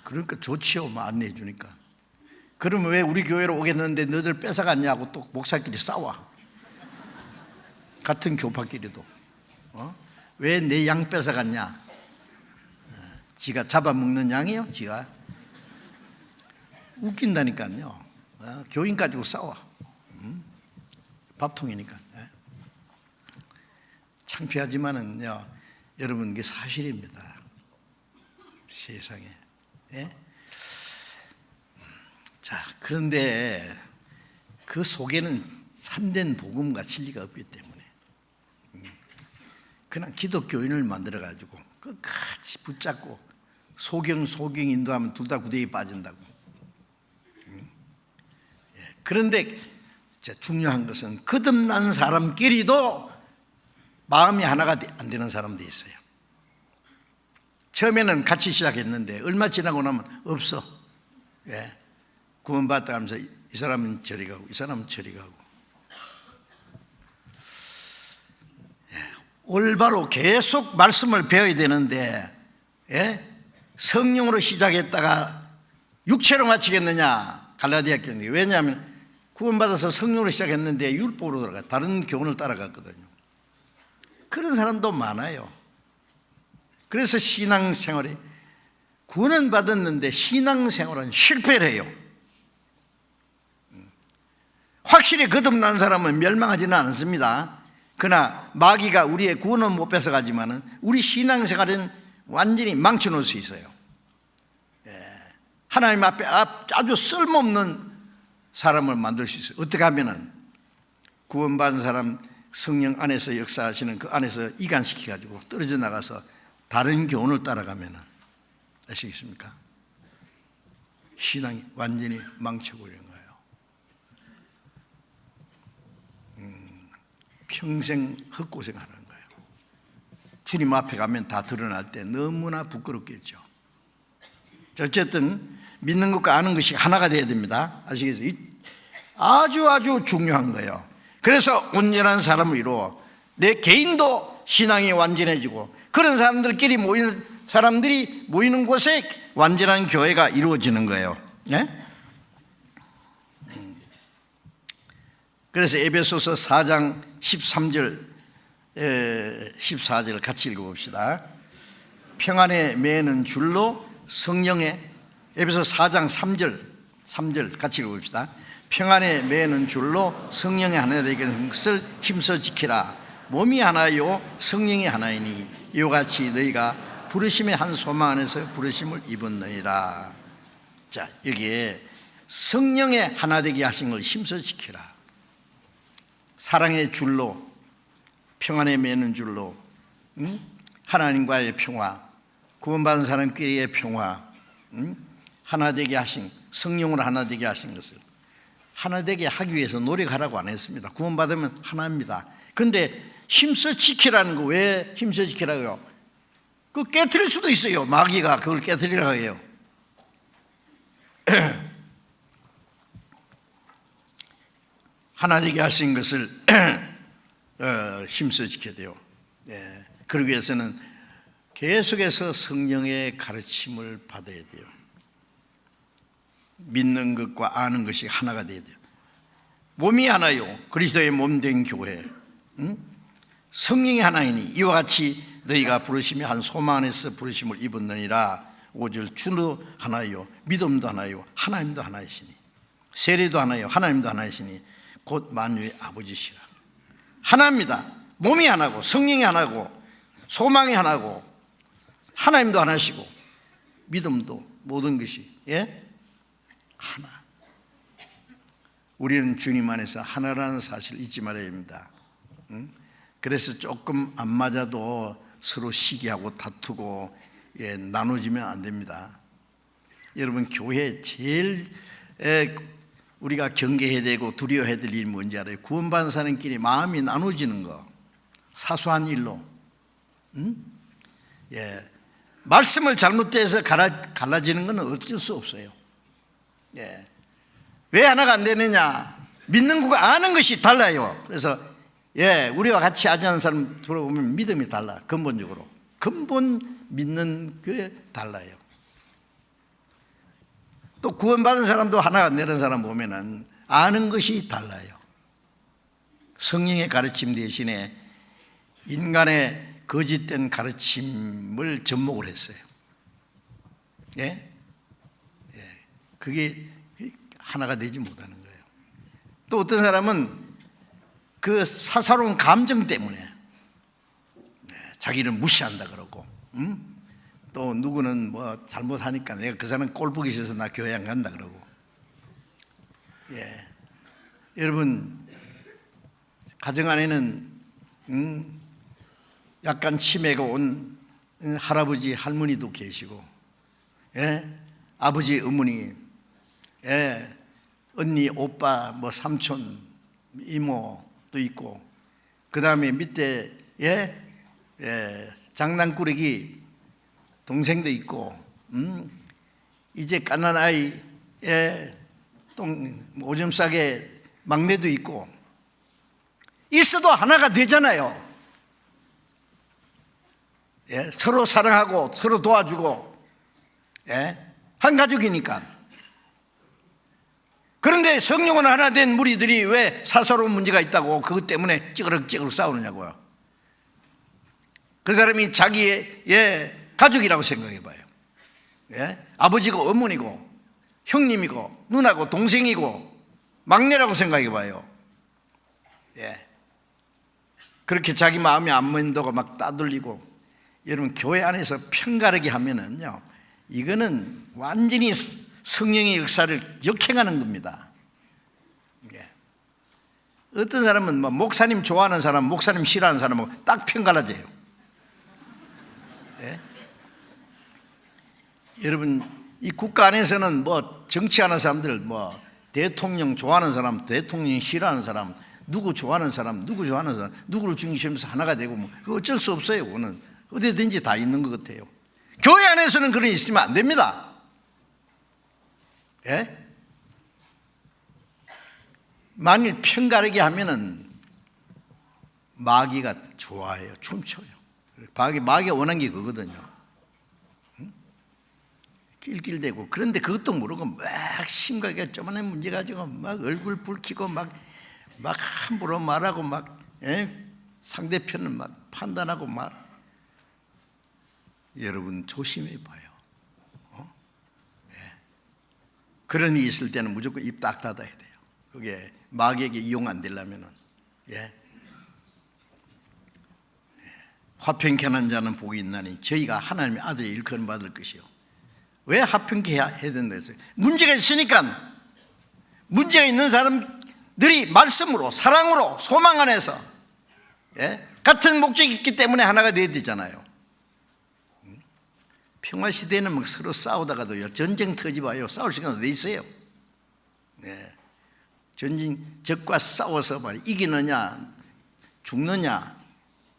그러니까 좋지요. 뭐 안내해 주니까. 그러면 왜 우리 교회로 오겠는데 너희들 뺏어갔냐고 또 목사끼리 싸워. 같은 교파끼리도. 왜 내 양 뺏어갔냐? 지가 잡아먹는 양이요? 지가 웃긴다니까요. 교인 가지고 싸워. 밥통이니까. 창피하지만은요, 여러분 이게 사실입니다. 세상에. 자, 그런데 그 속에는 참된 복음과 진리가 없기 때문에 그냥 기독교인을 만들어 가지고 끝까지 붙잡고 소경 인도하면 둘 다 구덩이에 빠진다고. 그런데 중요한 것은 거듭난 사람끼리도 마음이 하나가 안 되는 사람들이 있어요. 처음에는 같이 시작했는데 얼마 지나고 나면 없어. 구원받다 하면서 이 사람은 저리 가고 이 사람은 저리 가고. 올바로 계속 말씀을 배워야 되는데 성령으로 시작했다가 육체로 마치겠느냐? 갈라디아 교회. 왜냐하면 구원받아서 성령으로 시작했는데 율법으로 들어가 다른 교훈을 따라갔거든요. 그런 사람도 많아요. 그래서 신앙생활이 구원은 받았는데 신앙생활은 실패를 해요. 확실히 거듭난 사람은 멸망하지는 않습니다. 그러나 마귀가 우리의 구원은 못 뺏어가지만은 우리 신앙생활은 완전히 망쳐놓을 수 있어요. 하나님 앞에 아주 쓸모없는 사람을 만들 수 있어요. 어떻게 하면은 구원받은 사람 성령 안에서 역사하시는 그 안에서 이간시켜가지고 떨어져 나가서 다른 교훈을 따라가면은 아시겠습니까? 신앙이 완전히 망쳐버리는 거예요. 평생 헛고생하는 거예요. 주님 앞에 가면 다 드러날 때 너무나 부끄럽겠죠. 어쨌든 믿는 것과 아는 것이 하나가 돼야 됩니다. 아시겠어요? 아주 중요한 거예요. 그래서 온전한 사람을 이루어 내 개인도 신앙이 완전해지고 그런 사람들끼리 사람들이 모이는 곳에 완전한 교회가 이루어지는 거예요. 그래서 에베소서 4장 13절 14절 같이 읽어봅시다. 평안에 매는 줄로 성령의 에베소 4장 3절 3절 같이 읽어봅시다. 평안에 매는 줄로 성령의 하나 되는 것을 힘써 지키라. 몸이 하나요 성령이 하나이니 이와 같이 너희가 부르심의 한 소망 안에서 부르심을 입었느니라. 자, 여기에 성령의 하나 되게 하신 걸 힘써 지키라. 사랑의 줄로, 평안에 매는 줄로, 하나님과의 평화, 구원받은 사람끼리의 평화, 하나 되게 하신, 성령으로 하나 되게 하신 것을 하나 되게 하기 위해서 노력하라고 안 했습니다. 구원받으면 하나입니다. 그런데 힘써 지키라는 거 왜 힘써 지키라고요? 그 깨트릴 수도 있어요. 마귀가 그걸 깨트리라고 해요. 하나 되게 하신 것을 힘써 지켜야 돼요. 그러기 위해서는 계속해서 성령의 가르침을 받아야 돼요. 믿는 것과 아는 것이 하나가 돼야 돼요. 몸이 하나요 그리스도의 몸된 교회, 성령이 하나이니 이와 같이 너희가 부르심이 한 소망 안에서 부르심을 입었느니라. 5절 주도 하나요 믿음도 하나요 하나님도 하나이시니 세례도 하나요 하나님도 하나이시니 곧 만유의 아버지시라. 하나입니다. 몸이 하나고 성령이 하나고 소망이 하나고 하나님도 하나시고 믿음도 모든 것이 하나. 우리는 주님 안에서 하나라는 사실을 잊지 말아야 합니다. 그래서 조금 안 맞아도 서로 시기하고 다투고 나눠지면 안 됩니다. 여러분, 교회 제일 우리가 경계해야 되고 두려워해야 될 일이 뭔지 알아요? 구원받은 사람끼리 마음이 나눠지는 거. 사소한 일로. 말씀을 잘못돼서 갈라지는 건 어쩔 수 없어요. 왜 하나가 안 되느냐? 믿는 것과 아는 것이 달라요. 그래서 우리와 같이 하지 않은 사람 들어보면 믿음이 달라. 근본적으로 근본 믿는 게 달라요. 또 구원받은 사람도 하나가 안 되는 사람 보면은 아는 것이 달라요. 성령의 가르침 대신에 인간의 거짓된 가르침을 접목을 했어요. 그게 하나가 되지 못하는 거예요. 또 어떤 사람은 그 사사로운 감정 때문에 자기를 무시한다 그러고, 또 누구는 뭐 잘못하니까 내가 그 사람 꼴 보기 싫어서 나 교회 안 간다 그러고. 여러분, 가정 안에는 약간 치매가 온 할아버지 할머니도 계시고, 아버지 어머니, 언니 오빠 뭐 삼촌 이모도 있고, 그 다음에 밑에 장난꾸러기 동생도 있고, 이제 갓난 아이 오줌 싸게 막내도 있고, 있어도 하나가 되잖아요. 서로 사랑하고 서로 도와주고, 한 가족이니까. 그런데 성령은 하나 된 무리들이 왜 사사로운 문제가 있다고 그것 때문에 찌그럭찌그럭 싸우느냐고요. 그 사람이 자기의 가족이라고 생각해 봐요. 아버지고 어머니고 형님이고 누나고 동생이고 막내라고 생각해 봐요. 그렇게 자기 마음이 안 맞는다고 막 따돌리고. 여러분, 교회 안에서 편가르기 하면은요, 이거는 완전히 성령의 역사를 역행하는 겁니다. 어떤 사람은 뭐 목사님 좋아하는 사람, 목사님 싫어하는 사람하고 딱 편갈라져요. 여러분, 이 국가 안에서는 뭐 정치하는 사람들, 뭐 대통령 좋아하는 사람, 대통령 싫어하는 사람, 누구 좋아하는 사람, 누구 좋아하는 사람, 누구를 중심에서 하나가 되고, 뭐 그거 어쩔 수 없어요. 그거는 어디든지 다 있는 것 같아요. 교회 안에서는 그런 일 있으면 안 됩니다. 만일 편가르게 하면은 마귀가 좋아해요. 춤춰요. 마귀가 원하는 게 그거거든요. 낄낄대고. 그런데 그것도 모르고 막 심각하게 쪼만한 문제 가지고 막 얼굴 붉히고 막 함부로 말하고 막 상대편을 막 판단하고 막. 여러분, 조심해 봐요. 그런 일이 있을 때는 무조건 입 딱 닫아야 돼요. 그게 마귀에게 이용 안 되려면은. 화평케 하는 자는 복이 있나니 저희가 하나님의 아들의 일컬음 받을 것이요. 왜 화평케 해야 된다 했어요? 문제가 있으니까. 문제가 있는 사람들이 말씀으로, 사랑으로, 소망 안에서 같은 목적이 있기 때문에 하나가 되어야 되잖아요. 평화시대에는 막 서로 싸우다가도요, 전쟁 터지봐요, 싸울 시간 어디 있어요? 전쟁, 적과 싸워서 말이야, 이기느냐 죽느냐,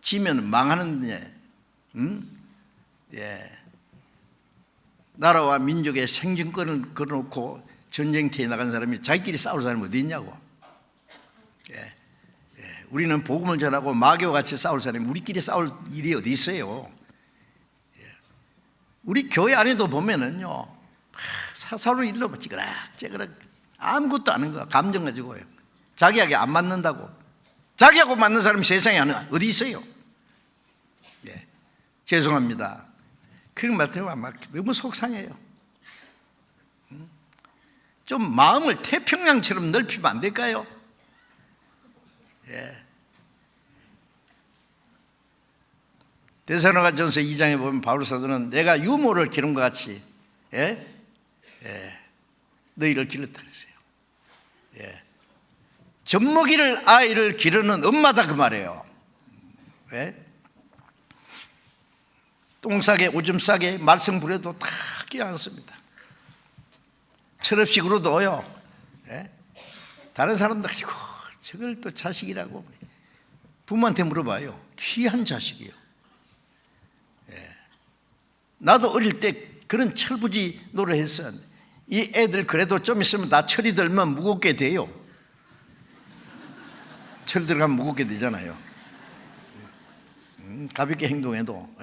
지면 망하느냐. 나라와 민족의 생존권을 걸어놓고 전쟁터에 나간 사람이 자기끼리 싸울 사람이 어디 있냐고. 우리는 복음을 전하고 마귀와 같이 싸울 사람이 우리끼리 싸울 일이 어디 있어요? 우리 교회 안에도 보면은요, 서로 일로 찌그락 아무것도 아닌 거야. 감정 가지고요. 자기하고 안 맞는다고. 자기하고 맞는 사람이 세상에 어디 있어요? 죄송합니다. 그런 말 들으면 막 너무 속상해요. 좀 마음을 태평양처럼 넓히면 안 될까요? 데살로니가전서 2장에 보면 바울 사도는 내가 유모를 기른 것 같이 너희를 길렀다 그랬어요. 젖먹이를 아이를 기르는 엄마다 그 말이에요. 똥 싸게 오줌 싸게 말썽 부려도 다 끼어앉습니다. 철없이 굴어도요, 다른 사람들 아이고 저걸 또 자식이라고 부모한테 물어봐요. 귀한 자식이요. 나도 어릴 때 그런 철부지 노릇했어. 이 애들 그래도 좀 있으면 다 철이 들면 무겁게 돼요. 철 들어가면 무겁게 되잖아요. 가볍게 행동해도.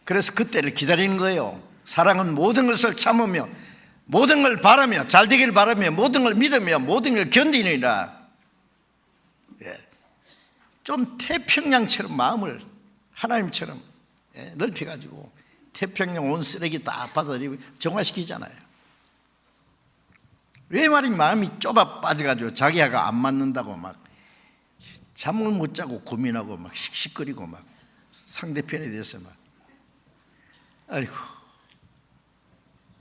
그래서 그때를 기다리는 거예요. 사랑은 모든 것을 참으며 모든 걸 바라며 잘 되기를 바라며 모든 걸 믿으며 모든 걸 견디느니라. 좀 태평양처럼 마음을 하나님처럼 넓혀가지고 태평양 온 쓰레기 다 받아들이고 정화시키잖아요. 왜 말이 마음이 좁아 빠져가지고 자기하고 안 맞는다고 막 잠을 못 자고 고민하고 막 씩씩거리고 막 상대편에 대해서 막 아이고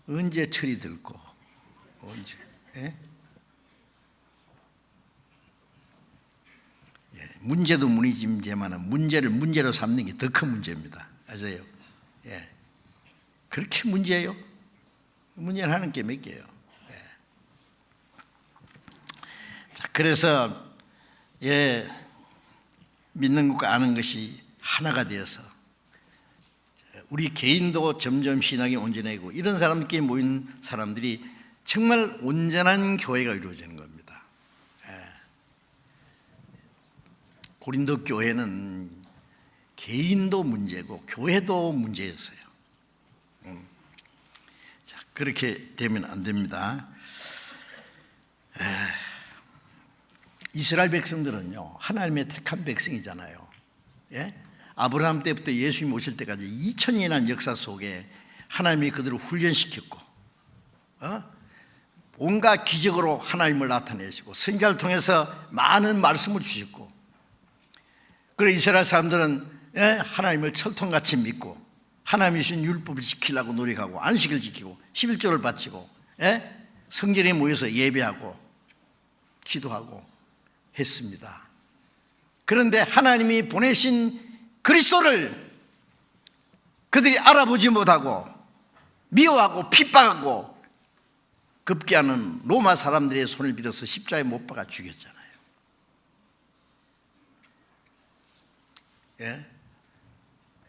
언제 철이 들고 언제 문제도 문제지만 문제를 문제로 삼는 게 더 큰 문제입니다. 아세요? 그렇게 문제예요? 문제는 하는 게 몇 개예요? 자, 그래서 믿는 것과 아는 것이 하나가 되어서 우리 개인도 점점 신앙이 온전해지고 이런 사람들끼리 모인 사람들이 정말 온전한 교회가 이루어지는 겁니다. 고린도 교회는 개인도 문제고 교회도 문제였어요. 자, 그렇게 되면 안 됩니다. 이스라엘 백성들은요, 하나님의 택한 백성이잖아요. 아브라함 때부터 예수님 오실 때까지 2000년이라는 역사 속에 하나님이 그들을 훈련시켰고 온갖 기적으로 하나님을 나타내시고 선지자를 통해서 많은 말씀을 주셨고, 그래서 이스라엘 사람들은 하나님을 철통같이 믿고 하나님이 주신 율법을 지키려고 노력하고 안식을 지키고 11조를 바치고 성전에 모여서 예배하고 기도하고 했습니다. 그런데 하나님이 보내신 그리스도를 그들이 알아보지 못하고 미워하고 핍박하고 급기야는 로마 사람들의 손을 빌어서 십자가에 못 박아 죽였잖아요.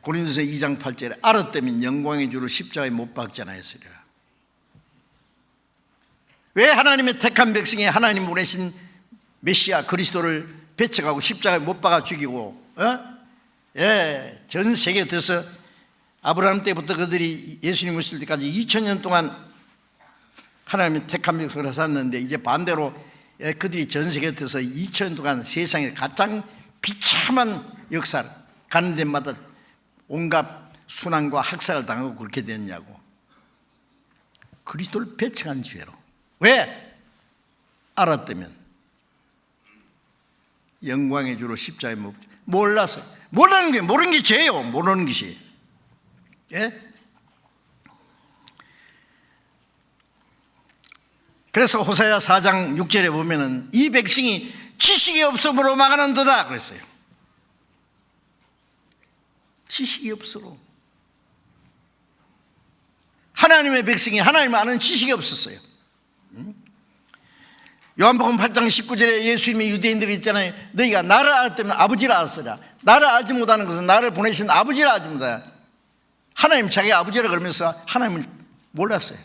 고린도서 2장 8절에 알았다면 영광의 주를 십자가에 못 박잖아요. 왜 하나님의 택한 백성이 하나님 보내신 메시아 그리스도를 배척하고 십자가에 못 박아 죽이고 전 세계에 들어서 아브라함 때부터 그들이 예수님 오실 때까지 2000년 동안 하나님의 택한 백성을 살았는데, 이제 반대로 그들이 전 세계에 들어서 2000년 동안 세상에 가장 비참한 역사를 가는 데마다 온갖 순환과 학살을 당하고 그렇게 됐냐고. 그리스도를 배척한 죄로 왜? 알았다면 영광의 주로 십자가에 못 몰랐어요. 모르는 게 죄예요. 모르는 것이. 예? 그래서 호세아 4장 6절에 보면은 이 백성이 지식이 없음으로 망하는도다 그랬어요. 지식이 없으로. 하나님의 백성이 하나님을 아는 지식이 없었어요. 요한복음 8장 19절에 예수님이 유대인들이 있잖아요. 너희가 나를 알았다면 아버지를 알았으라. 나를 알지 못하는 것은 나를 보내신 아버지를 알지 못하다. 하나님 자기 아버지라 그러면서 하나님을 몰랐어요.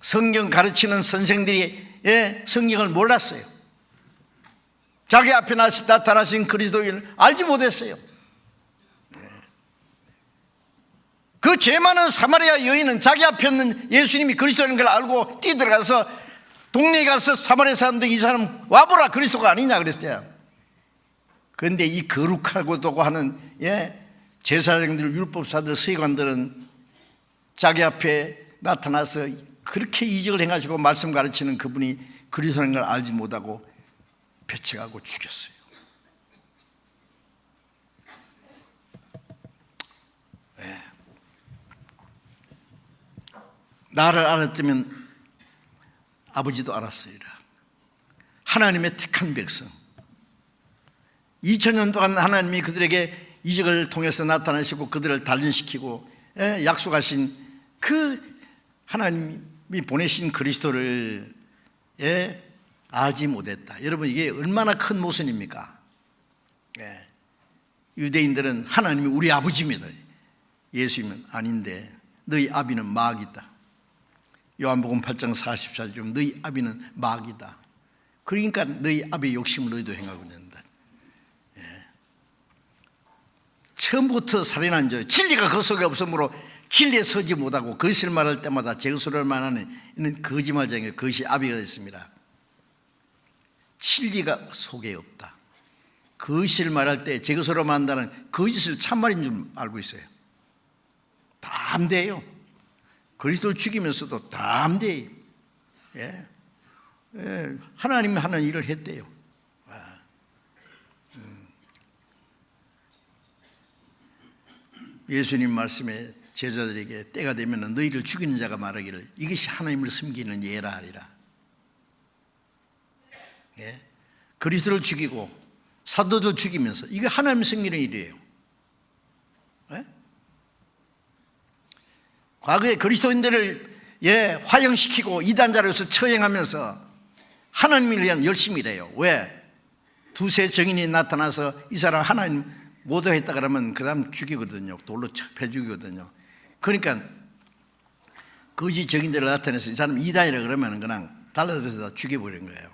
성경 가르치는 선생들이 성경을 몰랐어요. 자기 앞에 나타나신 그리스도인을 알지 못했어요. 그 죄 많은 사마리아 여인은 자기 앞에 있는 예수님이 그리스도인 걸 알고 뛰어들어가서 동네에 가서 사마리아 사람들이 이 사람 와보라 그리스도가 아니냐 그랬어요. 그런데 이 거룩하고도 하는 제사장들, 율법사들, 서기관들은 자기 앞에 나타나서 그렇게 이적을 행하시고 말씀 가르치는 그분이 그리스도인 걸 알지 못하고 배척하고 죽였어요. 나를 알았다면 아버지도 알았으리라. 하나님의 택한 백성, 2000년 동안 하나님이 그들에게 이적을 통해서 나타나시고 그들을 단련시키고 약속하신 그 하나님이 보내신 그리스도를 알지 못했다. 여러분 이게 얼마나 큰 모순입니까? 유대인들은 하나님이 우리 아버지입니다. 예수님은 아닌데 너희 아비는 마귀다. 요한복음 8장 44절 너희 아비는 마귀다. 그러니까 너희 아비의 욕심을 너희도 행하고 있는다. 처음부터 살인한 자 진리가 그 속에 없으므로 진리에 서지 못하고 거짓을 말할 때마다 제거소를 말하는 이는 거짓말쟁이 그것이 아비가 됐습니다. 진리가 속에 없다. 거짓을 말할 때 제거소로 말한다는 거짓을 참말인 줄 알고 있어요. 다 암대예요. 그리스도를 죽이면서도 다 암대예요. 하나님이 하는 일을 했대요. 예수님 말씀에 제자들에게 때가 되면 너희를 죽이는 자가 말하기를 이것이 하나님을 섬기는 예라 하리라. 그리스도를 죽이고 사도들 죽이면서 이게 하나님 섬기는 일이에요. 과거에 그리스도인들을 화형시키고 이단자로서 처형하면서 하나님을 위한 열심히 일해요. 왜? 두세 정인이 나타나서 이 사람 하나님 모독했다 그러면 그 다음 죽이거든요. 돌로 패 죽이거든요. 그러니까 거짓 정인들을 나타내서 이 사람 이단이라 그러면 그냥 달라들어서 죽여버린 거예요.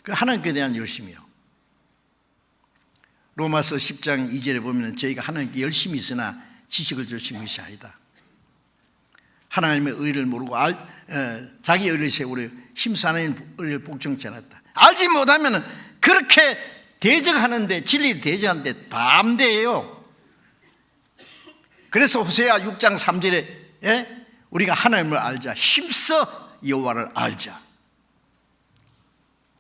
그 하나님께 대한 열심이요. 로마서 10장 2절에 보면 저희가 하나님께 열심히 있으나 지식을 주신 것이 아니다. 하나님의 의를 모르고 자기 의를 세우려 힘써 하나님의 의를 복종치 않았다. 알지 못하면 그렇게 대적하는데 진리 대적하는데 다 암대예요. 그래서 호세아 6장 3절에 우리가 하나님을 알자 힘써 여호와를 알자.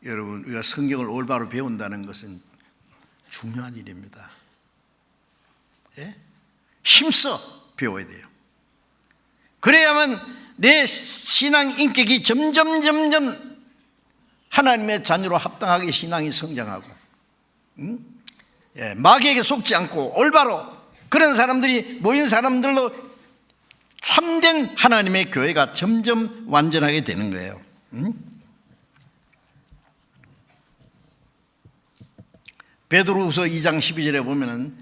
여러분 우리가 성경을 올바로 배운다는 것은 중요한 일입니다. 힘써 배워야 돼요. 그래야만 내 신앙 인격이 점점 하나님의 자녀로 합당하게 신앙이 성장하고 마귀에게 속지 않고 올바로 그런 사람들이 모인 사람들로 참된 하나님의 교회가 점점 완전하게 되는 거예요. 베드로후서 2장 12절에 보면은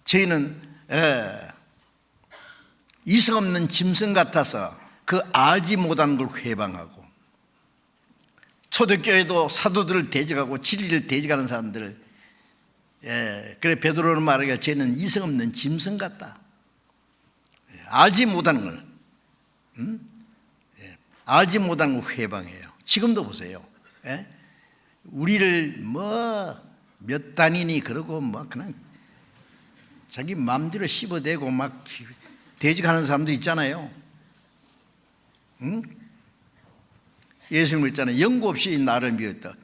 저희는 이성 없는 짐승 같아서 그 알지 못한 걸 회방하고 초대교회도 사도들을 대적하고 진리를 대적하는 사람들을 그래 베드로는 말하기가 쟤는 이성 없는 짐승 같다. 알지 못하는 걸 알지 못하는 걸 회방해요. 지금도 보세요. 우리를 몇 단이니 그러고 그냥 자기 마음대로 씹어대고 막 대적하는 사람도 있잖아요. 예수님 있잖아요. 연고 없이 나를 미웠다.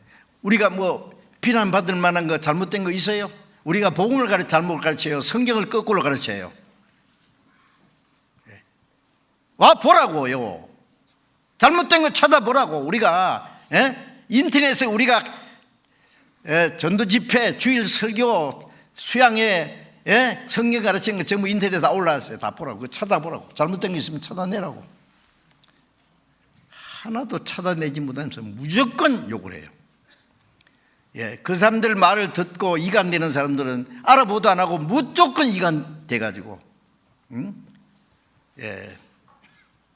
우리가 뭐 비난받을 만한 거 잘못된 거 있어요? 우리가 복음을 잘못 가르쳐요? 성경을 거꾸로 가르쳐요? 와 보라고요. 잘못된 거 찾아보라고. 우리가 인터넷에 우리가 전도 집회, 주일 설교, 수양회, 성경 가르치는 거 전부 인터넷에 다 올라왔어요. 다 보라고. 그거 찾아보라고. 잘못된 게 있으면 찾아내라고. 하나도 찾아내지 못하면서 무조건 욕을 해요. 그 사람들 말을 듣고 이간되는 사람들은 알아보도 안 하고 무조건 이간돼가지고,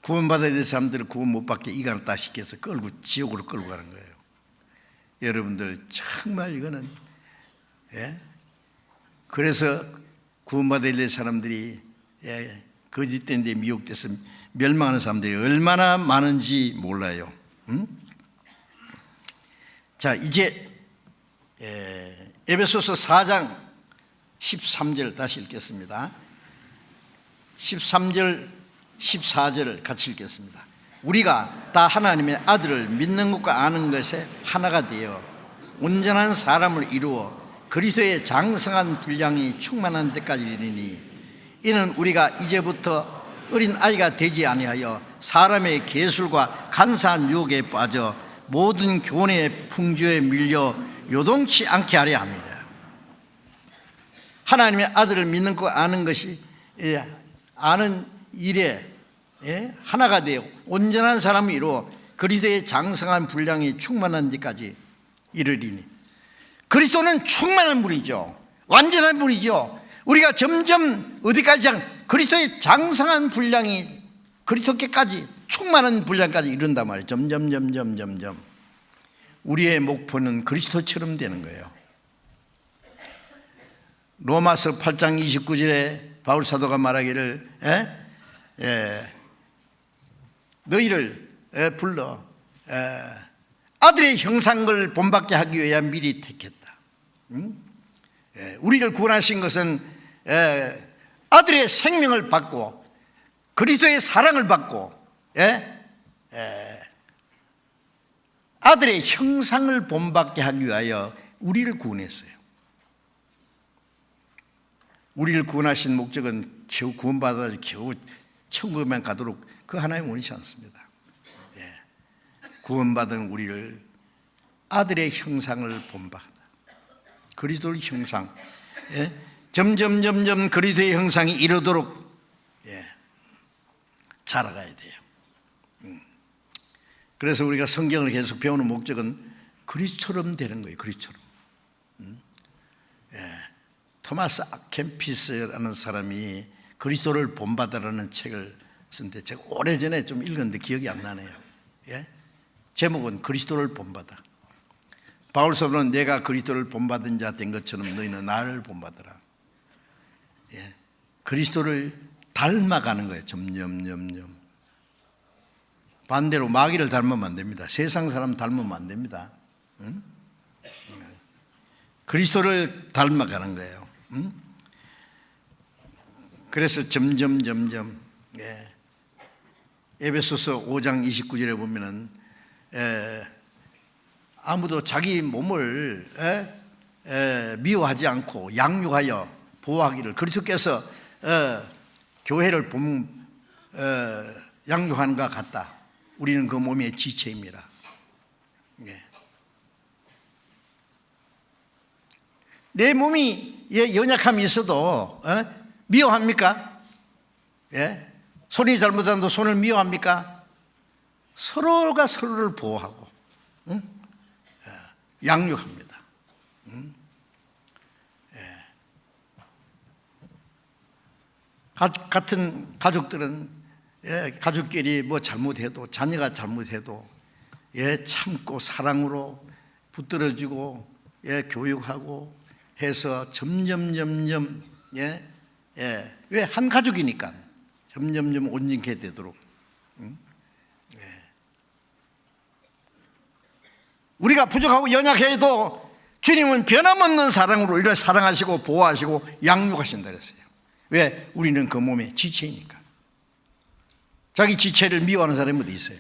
구원받아야 될 사람들을 구원 못 받게 이간을 딱 시켜서 끌고 지옥으로 끌고 가는 거예요. 여러분들 정말 이거는, 그래서 구원받아야 될 사람들이 거짓된 데 미혹돼서 멸망하는 사람들이 얼마나 많은지 몰라요. 자, 이제 에베소서 4장 13절 다시 읽겠습니다. 13절 14절을 같이 읽겠습니다. 우리가 다 하나님의 아들을 믿는 것과 아는 것에 하나가 되어 온전한 사람을 이루어 그리스도의 장성한 분량이 충만한 데까지 이르니 이는 우리가 이제부터 어린 아이가 되지 아니하여 사람의 계술과 간사한 유혹에 빠져 모든 교훈의 풍조에 밀려 요동치 않게 하려 합니다. 하나님의 아들을 믿는 것 아는 것이 아는 일에 하나가 되어 온전한 사람이 이루어 그리스도의 장성한 분량이 충만한 데까지 이르리니, 그리스도는 충만한 분이죠. 완전한 분이죠. 우리가 점점 어디까지 그리스도의 장성한 분량이 그리스도께까지 충만한 분량까지 이른단 말이에요. 점점 우리의 목표는 그리스도처럼 되는 거예요. 로마서 8장 29절에 바울 사도가 말하기를 너희를 불러 아들의 형상을 본받게 하기 위해 미리 택했다. 우리를 구원하신 것은 아들의 생명을 받고 그리스도의 사랑을 받고 아들의 형상을 본받게 하기 위하여 우리를 구원했어요. 우리를 구원하신 목적은 겨우 구원받아 겨우 천국에만 가도록 그 하나님 원이지 않습니다. 구원받은 우리를 아들의 형상을 본받아 그리스도의 형상, 점점 그리스도의 형상이 이루도록 자라가야 돼요. 그래서 우리가 성경을 계속 배우는 목적은 그리스도처럼 되는 거예요. 그리스도처럼. 토마스 아켄피스라는 사람이 그리스도를 본받으라는 책을 쓴데 제가 오래전에 좀 읽었는데 기억이 안 나네요. 제목은 그리스도를 본받아. 바울 사도는 내가 그리스도를 본받은 자 된 것처럼 너희는 나를 본받으라. 그리스도를 닮아가는 거예요. 점점. 반대로 마귀를 닮으면 안 됩니다. 세상 사람 닮으면 안 됩니다. 그리스도를 닮아가는 거예요. 그래서 점점 에베소서 5장 29절에 보면은 아무도 자기 몸을 미워하지 않고 양육하여 보호하기를 그리스도께서 교회를 양육하는 것 같다. 우리는 그 몸의 지체입니다. 내 몸이 연약함이 있어도 미워합니까? 손이 잘못한도 손을 미워합니까? 서로가 서로를 보호하고 양육합니다. 같은 가족들은 가족끼리 뭐 잘못해도 자녀가 잘못해도 참고 사랑으로 붙들어주고 교육하고 해서 점점 왜 한 가족이니까 점점 온전케 되도록 우리가 부족하고 연약해도 주님은 변함없는 사랑으로 우리를 사랑하시고 보호하시고 양육하신다 그랬어요. 왜? 우리는 그 몸의 지체이니까. 자기 지체를 미워하는 사람이 어디 있어요?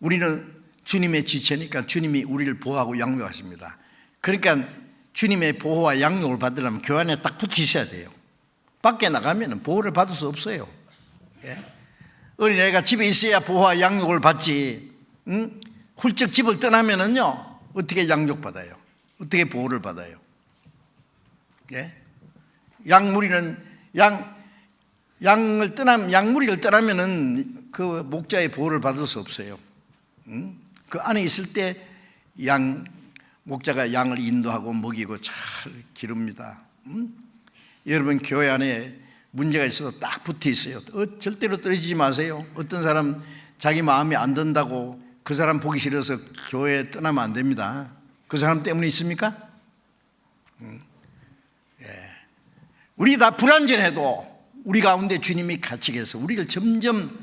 우리는 주님의 지체니까 주님이 우리를 보호하고 양육하십니다. 그러니까 주님의 보호와 양육을 받으려면 교회 안에 딱 붙어 있어야 돼요. 밖에 나가면 보호를 받을 수 없어요. 어린애가 집에 있어야 보호와 양육을 받지, 훌쩍 집을 떠나면은요, 어떻게 양육받아요? 어떻게 보호를 받아요? 양무리는 양무리를 떠나면은 그 목자의 보호를 받을 수 없어요. 그 안에 있을 때 목자가 양을 인도하고 먹이고 잘 기릅니다. 여러분 교회 안에 문제가 있어도 딱 붙어 있어요. 절대로 떨어지지 마세요. 어떤 사람 자기 마음에 안 든다고 그 사람 보기 싫어서 교회 떠나면 안 됩니다. 그 사람 때문에 있습니까? 우리 다 불완전해도 우리 가운데 주님이 같이 계셔서 우리를 점점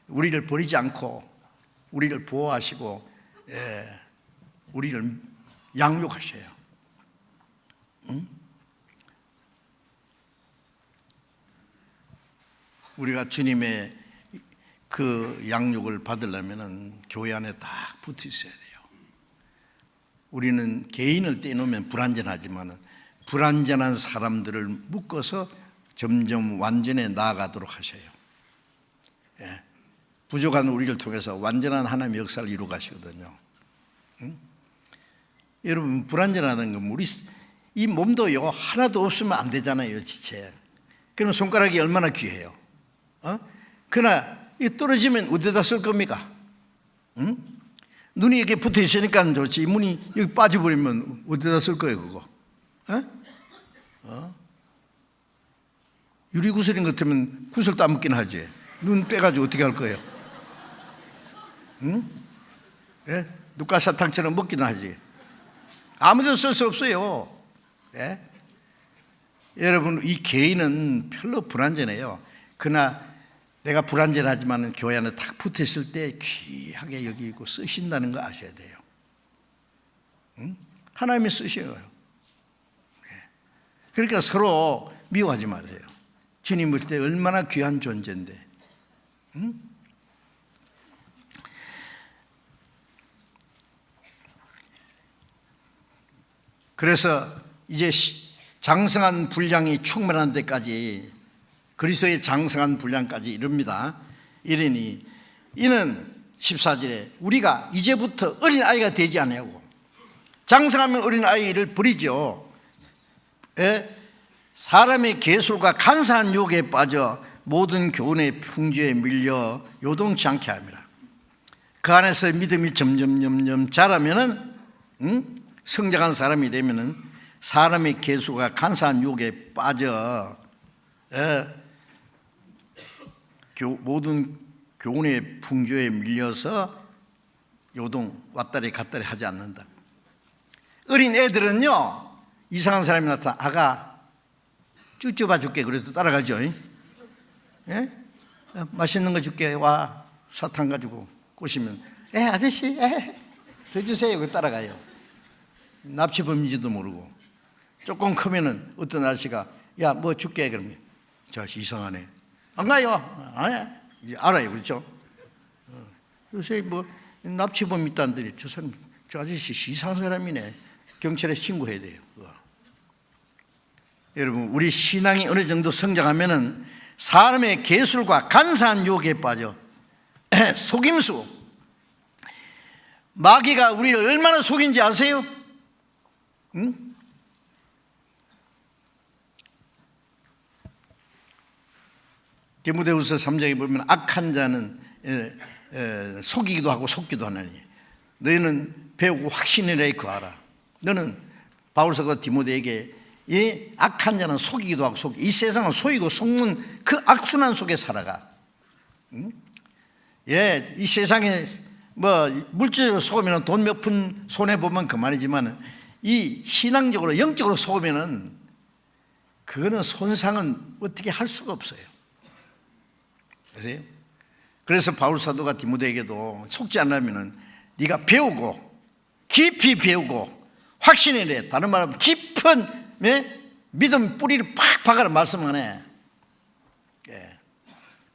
우리를 버리지 않고 우리를 보호하시고 우리를 양육하셔요. 우리가 주님의 그 양육을 받으려면 교회 안에 딱 붙어 있어야 돼요. 우리는 개인을 떼놓으면 불완전하지만 불완전한 사람들을 묶어서 점점 완전에 나아가도록 하셔요. 부족한 우리를 통해서 완전한 하나님의 역사를 이루어 가시거든요. 여러분 불완전하다는 건 우리 이 몸도요 하나도 없으면 안 되잖아요. 지체. 그럼 손가락이 얼마나 귀해요. 그러나 이 떨어지면 어디다 쓸 겁니까? 눈이 이렇게 붙어 있으니까 좋지. 이 문이 여기 빠져버리면 어디다 쓸 거예요 그거? 유리구슬인 것 같으면 구슬 따먹긴 하지. 눈 빼가지고 어떻게 할 거예요? 누가사탕처럼 먹기는 하지. 아무데도 쓸 수 없어요. 여러분 이 개인은 별로 불완전해요. 그러나 내가 불완전하지만 교회 안에 딱 붙어 있을 때 귀하게 여기고 쓰신다는 거 아셔야 돼요. 하나님이 쓰셔요. 그러니까 서로 미워하지 마세요. 주님 볼 때 얼마나 귀한 존재인데. 그래서 이제 장성한 분량이 충만한 데까지 그리스도의 장성한 분량까지 이릅니다. 이르니 이는 14절에 우리가 이제부터 어린아이가 되지 아니하고 장성하면 어린아이를 버리죠. 사람의 계술과 간사한 유혹에 빠져 모든 교훈의 풍조에 밀려 요동치 않게 합니다. 그 안에서 믿음이 점점 자라면은 성장한 사람이 되면은 사람의 계술과 간사한 유혹에 빠져 모든 교훈의 풍조에 밀려서 요동 왔다리 갔다리 하지 않는다. 어린 애들은요 이상한 사람이 나타나 아가 쭈쭈봐 줄게 그래도 따라가죠. 맛있는 거 줄게 와 사탕 가지고 꼬시면 아저씨 더 주세요 그 따라가요. 납치범인지도 모르고 조금 크면은 어떤 아저씨가 야 뭐 줄게 그러면 저 아저씨 이상하네 안 가요. 안 해. 이제 알아요 그렇죠? 요새 뭐 납치범 있다는데 저 사람 저 아저씨 이상한 사람이네 경찰에 신고해야 돼요. 여러분 우리 신앙이 어느 정도 성장하면은 사람의 계술과 간사한 유혹에 빠져 속임수 마귀가 우리를 얼마나 속인지 아세요? 디모데후서 3장에 보면 악한 자는 속이기도 하고 속기도 하나니 너희는 배우고 확신이라에 거하라. 너는 바울서가 디모데에게 이 악한 자는 속이기도 하고 속이 이 세상은 속이고 속는 그 악순환 속에 살아가. 이 세상에 뭐 물질적으로 속으면 돈 몇 푼 손해 보면 그만이지만 이 신앙적으로 영적으로 속으면은 그거는 손상은 어떻게 할 수가 없어요. 그래서 바울 사도가 디모데에게도 속지 않으면은 네가 배우고 깊이 배우고 확신이래. 다른 말하면 깊은 믿음 뿌리를 팍 박아라 말씀하네.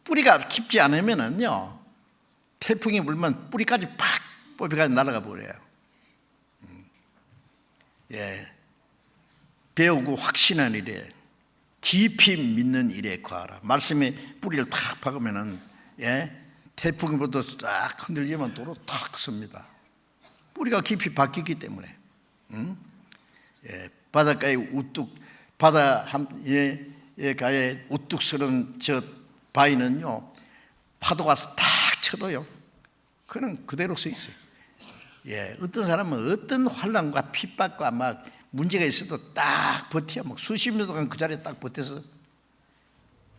뿌리가 깊지 않으면은요 태풍이 불면 뿌리까지 팍 뽑혀가지고 날아가 버려요. 예, 배우고 확신한 일에, 깊이 믿는 일에 거하라. 말씀에 뿌리를 팍 박으면은, 예, 태풍이 불어도 딱 흔들리면 도로 탁 섭니다. 뿌리가 깊이 박혔기 때문에. 예, 바닷가에 바다가에 우뚝 서는 저 바위는요, 파도가 탁 쳐도요, 그는 그대로 서 있어요. 예, 어떤 사람은 어떤 환난과 핍박과 막 문제가 있어도 딱 버텨, 막 수십 년 동안 그 자리에 딱 버텨서,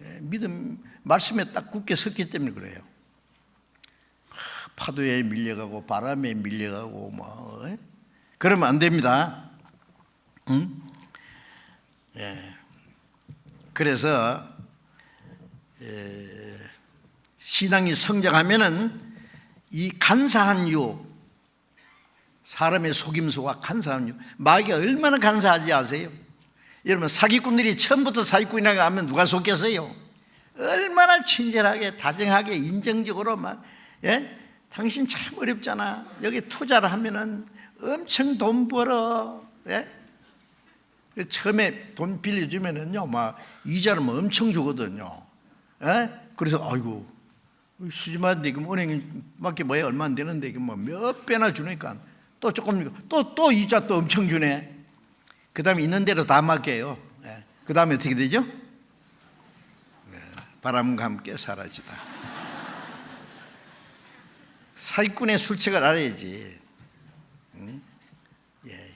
예, 믿음 말씀에 딱 굳게 섰기 때문에 그래요. 파도에 밀려가고 바람에 밀려가고 뭐, 예? 그러면 안 됩니다. 예. 그래서 신앙이 성장하면은 이 간사한 유혹, 사람의 속임수와 간사한 유혹, 마귀가 얼마나 간사하지 아세요? 여러분, 사기꾼들이 처음부터 사기꾼이라고 하면 누가 속겠어요? 얼마나 친절하게, 다정하게, 인정적으로 막, 예? 당신 참 어렵잖아, 여기 투자를 하면은 엄청 돈 벌어, 예? 처음에 돈 빌려주면은요, 막 이자를 뭐 엄청 주거든요. 예? 그래서 아이고, 수지마인데 이거 은행에 맡게 뭐야 얼마 안 되는데 이거 뭐 몇 배나 주니까 또 조금 또 이자 또 엄청 주네. 그 다음에 있는 대로 다 맡겨요. 예. 그 다음에 어떻게 되죠? 예. 바람과 함께 사라지다. 사기꾼의 술책을 알아야지. 예.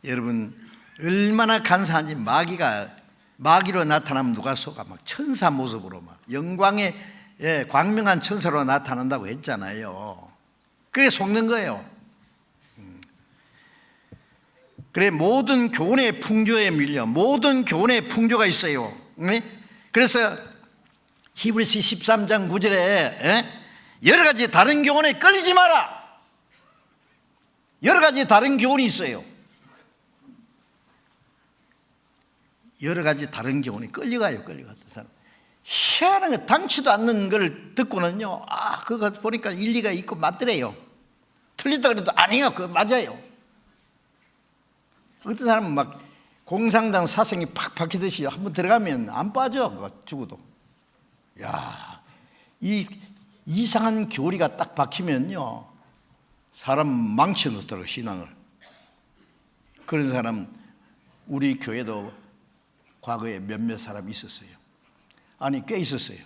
여러분, 얼마나 간사한지. 마귀로 나타나면 누가 속아? 막 천사 모습으로 막 영광의, 예, 광명한 천사로 나타난다고 했잖아요. 그래 속는 거예요. 그래 모든 교훈의 풍조에 밀려, 모든 교훈의 풍조가 있어요. 그래서 히브리서 13장 9절에 여러 가지 다른 교훈에 끌리지 마라. 여러 가지 다른 교훈이 있어요. 여러 가지 다른 교훈이 끌려가요. 끌려가던 사람. 희한한 거, 당치도 않는 걸 듣고는요, 아, 그거 보니까 일리가 있고 맞더래요. 틀리다 그래도 아니요, 그거 맞아요. 어떤 사람은 막 공상당 사생이 팍 박히듯이 한번 들어가면 안 빠져, 그거 죽어도. 야, 이 이상한 교리가 딱 박히면요, 사람 망쳐 놓더라고요, 신앙을. 그런 사람 우리 교회도 과거에 몇몇 사람이 있었어요. 아니, 꽤 있었어요.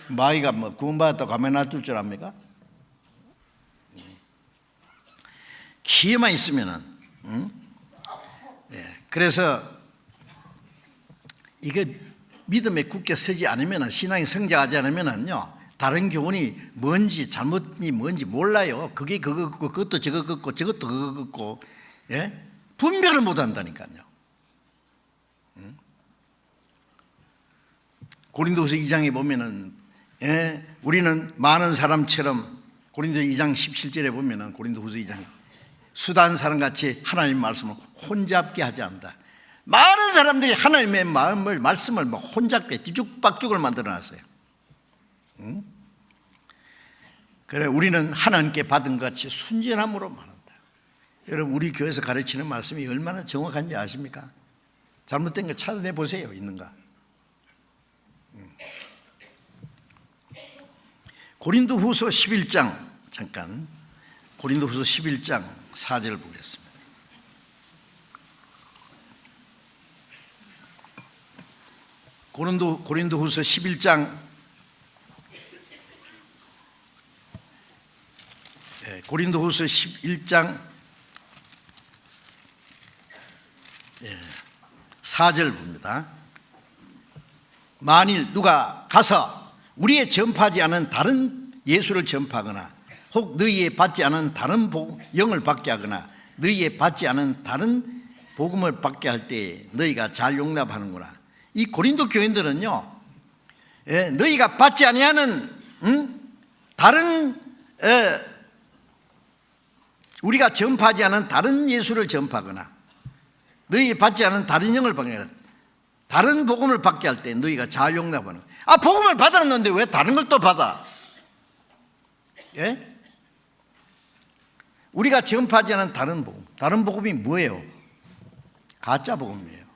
마귀가 뭐 구원받았다고 가만 놔둘 줄 압니까? 기회만 있으면은, 예, 그래서 이게 믿음에 굳게 서지 않으면, 신앙이 성장하지 않으면요, 다른 교훈이 뭔지 잘못이 뭔지 몰라요. 그게 그거 같고, 그것도 저거 같고, 저것도 그거 같고, 예? 분별을 못 한다니까요. 고린도후서 2장에 보면은, 예, 우리는 많은 사람처럼, 고린도 2장 17절에 보면은, 고린도후서 2장에 수다한 사람같이 하나님 말씀을 혼잡게 하지 않는다. 많은 사람들이 하나님의 말씀을 막 혼잡게 뒤죽박죽을 만들어놨어요. 그래, 우리는 하나님께 받은 것 같이 순전함으로 말한다. 여러분, 우리 교회에서 가르치는 말씀이 얼마나 정확한지 아십니까? 잘못된 거 찾아내 보세요, 있는가? 고린도후서 11장, 잠깐, 고린도후서 11장 4절을 보겠습니다. 고린도후서 11장, 고린도후서 11장 4절 봅니다. 만일 누가 가서 우리의 전파하지 않은 다른 예수를 전파하거나 혹 너희의 받지 않은 다른 영을 받게 하거나 너희의 받지 않은 다른 복음을 받게 할 때 너희가 잘 용납하는구나. 이 고린도 교인들은요, 너희가 받지 아니하는 다른 우리가 전파하지 않은 다른 예수를 전파하거나 너희 받지 않은 다른 영을 받거나 다른 복음을 받게 할 때 너희가 잘 용납하는. 아, 복음을 받았는데 왜 다른 걸 또 받아? 예? 우리가 전파하지 않은 다른 복음, 다른 복음이 뭐예요? 가짜 복음이에요.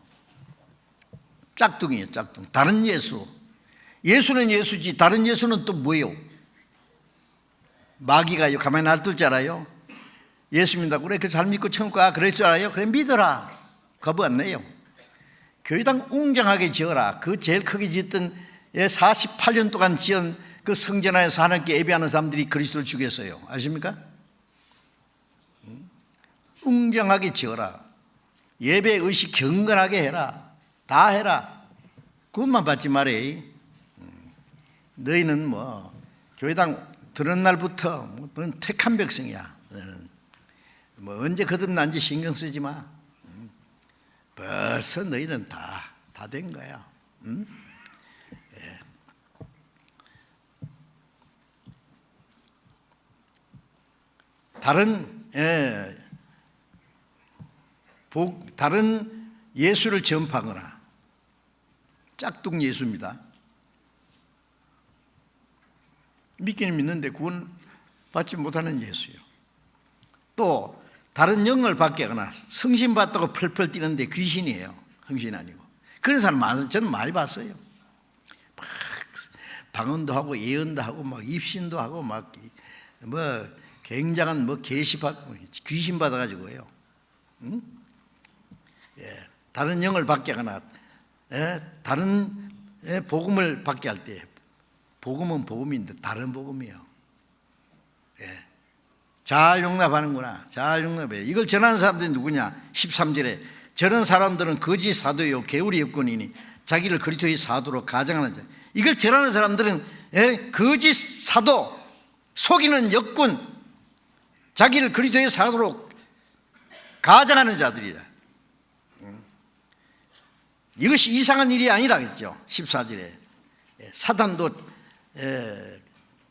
짝퉁이에요, 짝퉁. 다른 예수. 예수는 예수지 다른 예수는 또 뭐예요? 마귀가 가만히 놔둘 줄 알아요? 예수 믿는다고 그래 잘 믿고 천국 가 그럴 줄 알아요? 그래 믿어라. 거부 안 내요. 교회당 웅장하게 지어라. 그 제일 크게 짓던 48년 동안 지은 그 성전 안에서 하나님께 예배하는 사람들이 그리스도를 죽였어요. 아십니까? 웅장하게 지어라. 예배 의식 경건하게 해라. 다 해라. 그것만 받지 말해. 너희는 뭐 교회당 들은 날부터 너는 택한 백성이야. 너는 뭐 언제 거듭난지 신경 쓰지 마. 벌써 너희는 다 된 거야. 응? 예. 다른 예수를 전파하거나 짝퉁 예수입니다. 믿기는 믿는데 구원 받지 못하는 예수예요. 또 다른 영을 받게 하거나 성신 받다고 펄펄 뛰는데 귀신이에요. 성신 아니고. 그런 사람 저는 많이 봤어요. 막 방언도 하고 예언도 하고 막 입신도 하고 막 뭐 굉장한 뭐 계시 받고 귀신 받아가지고요. 응? 예. 다른 영을 받게 하거나 다른 복음을 받게 할 때 복음은 복음인데 다른 복음이에요. 예. 잘 용납하는구나. 잘 용납해. 이걸 전하는 사람들이 누구냐? 13절에 저런 사람들은 거짓 사도요 게으리 역군이니 자기를 그리스도의 사도로 가정하는 자. 이걸 전하는 사람들은 거짓 사도, 속이는 역군, 자기를 그리스도의 사도로 가정하는 자들이라. 이것이 이상한 일이 아니라겠죠. 14절에 사단도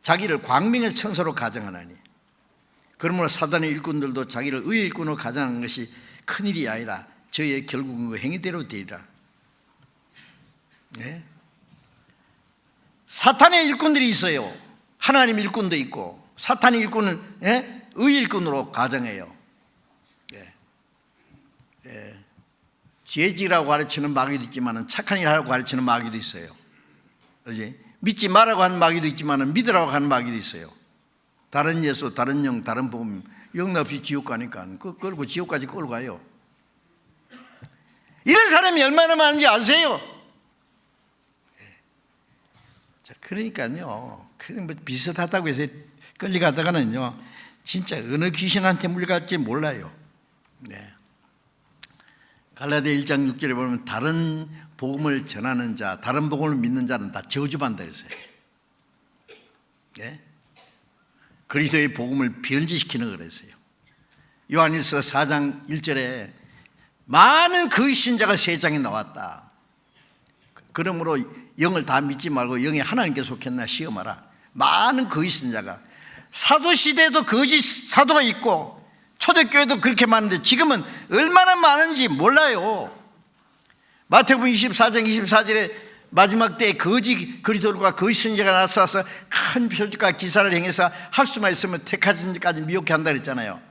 자기를 광명의 천사로 가정하나니 그러므로 사단의 일꾼들도 자기를 의의 일꾼으로 가정하는 것이 큰일이 아니라 저의 결국은 그 행위대로 되리라. 네? 사탄의 일꾼들이 있어요. 하나님 일꾼도 있고 사탄의 일꾼을 의의 일꾼으로 가정해요. 죄지라고 가르치는 마귀도 있지만 착한 일 하라고 가르치는 마귀도 있어요. 그렇지? 믿지 말라고 하는 마귀도 있지만 믿으라고 하는 마귀도 있어요. 다른 예수, 다른 영, 다른 복음 영락 없이 지옥 가니까 끌고 지옥까지 끌고 가요. 이런 사람이 얼마나 많은지 아세요? 자, 그러니까요. 그냥 뭐 비슷하다고 해서 끌려가다가는요 진짜 어느 귀신한테 물갈지 몰라요. 네. 갈라디아 1장 6절에 보면 다른 복음을 전하는 자, 다른 복음을 믿는 자는 다 저주받는다 그랬어요. 네? 그리스도의 복음을 변질시키는 그랬어요. 요한일서 4장 1절에 많은 거짓 신자가 세상에 나왔다. 그러므로 영을 다 믿지 말고 영이 하나님께 속했나 시험하라. 많은 거짓 신자가 사도시대에도 거짓 사도가 있고 초대교회도 그렇게 많은데 지금은 얼마나 많은지 몰라요. 마태복음 24장 24절에 마지막 때에 거짓 그리스도가 거짓 선지자가 나서서 큰 표적과 기사를 행해서 할 수만 있으면 택하신 자까지 미혹해 한다 그랬잖아요.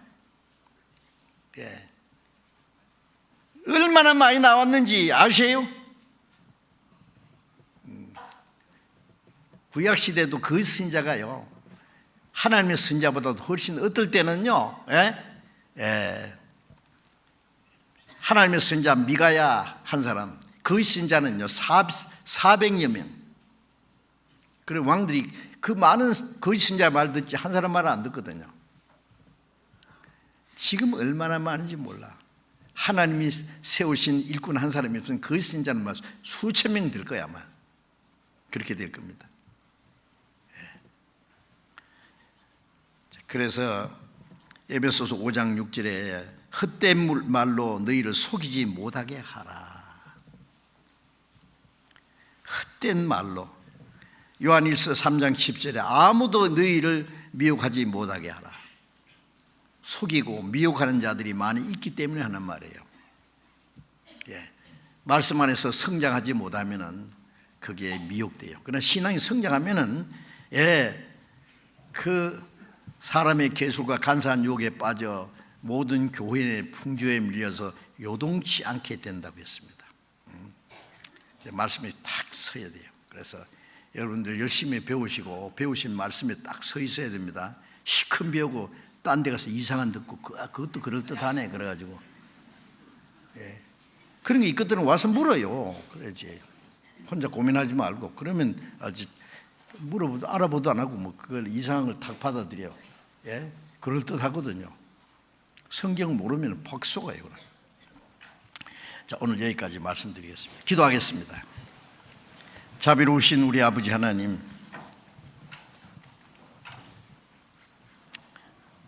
예. 얼마나 많이 나왔는지 아세요? 구약시대도 거짓 선지자가요 하나님의 선지자보다도 훨씬 어떨 때는요 하나님의 선지자 미가야 한 사람, 그 신자는요 400여 명. 그리고 왕들이 그 많은 그 신자 말 듣지 한 사람 말을 안 듣거든요. 지금 얼마나 많은지 몰라. 하나님이 세우신 일꾼 한 사람이 없으면 그 신자는 막 수천 명 될 거야 아마. 그렇게 될 겁니다. 그래서 에베소서 5장 6절에 헛된 말로 너희를 속이지 못하게 하라. 헛된 말로. 요한일서 3장 10절에 아무도 너희를 미혹하지 못하게 하라. 속이고 미혹하는 자들이 많이 있기 때문에 하는 말이에요. 예. 말씀 안에서 성장하지 못하면은 그게 미혹돼요. 그러나 신앙이 성장하면은 그 사람의 계술과 간사한 유혹에 빠져 모든 교회의 풍조에 밀려서 요동치 않게 된다고 했습니다. 말씀에 딱 서야 돼요. 그래서 여러분들 열심히 배우시고 배우신 말씀에 딱 서 있어야 됩니다. 시큰 배우고 딴 데 가서 이상한 듣고 그것도 그럴듯하네 그래가지고 그런 게 있거든 와서 물어요. 그래야지 혼자 고민하지 말고. 그러면 아직 물어보도 알아보도 안 하고 뭐 그걸 이상한 걸 탁 받아들여. 그럴듯하거든요. 성경 모르면 퍽 속아요. 자, 오늘 여기까지 말씀드리겠습니다. 기도하겠습니다. 자비로우신 우리 아버지 하나님,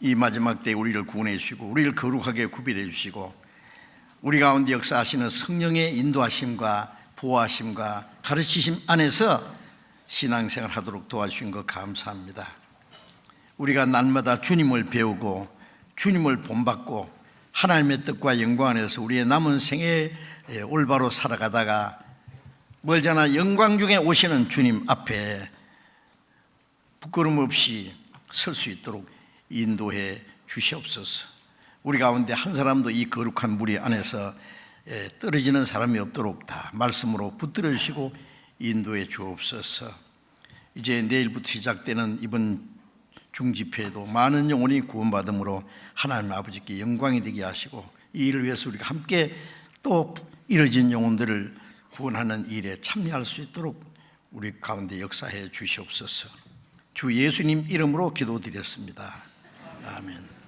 이 마지막 때에 우리를 구원해 주시고 우리를 거룩하게 구별해 주시고 우리 가운데 역사하시는 성령의 인도하심과 보호하심과 가르치심 안에서 신앙생활 하도록 도와주신 것 감사합니다. 우리가 날마다 주님을 배우고 주님을 본받고 하나님의 뜻과 영광 안에서 우리의 남은 생에 올바로 살아가다가 멀잖아 영광 중에 오시는 주님 앞에 부끄럼 없이 설 수 있도록 인도해 주시옵소서. 우리 가운데 한 사람도 이 거룩한 무리 안에서 떨어지는 사람이 없도록 다 말씀으로 붙들어 주시고 인도해 주옵소서. 이제 내일부터 시작되는 이번 중집회에도 많은 영혼이 구원받음으로 하나님 아버지께 영광이 되게 하시고 이 일을 위해서 우리가 함께 또 이뤄진 영혼들을 구원하는 일에 참여할 수 있도록 우리 가운데 역사해 주시옵소서. 주 예수님 이름으로 기도드렸습니다. 아멘.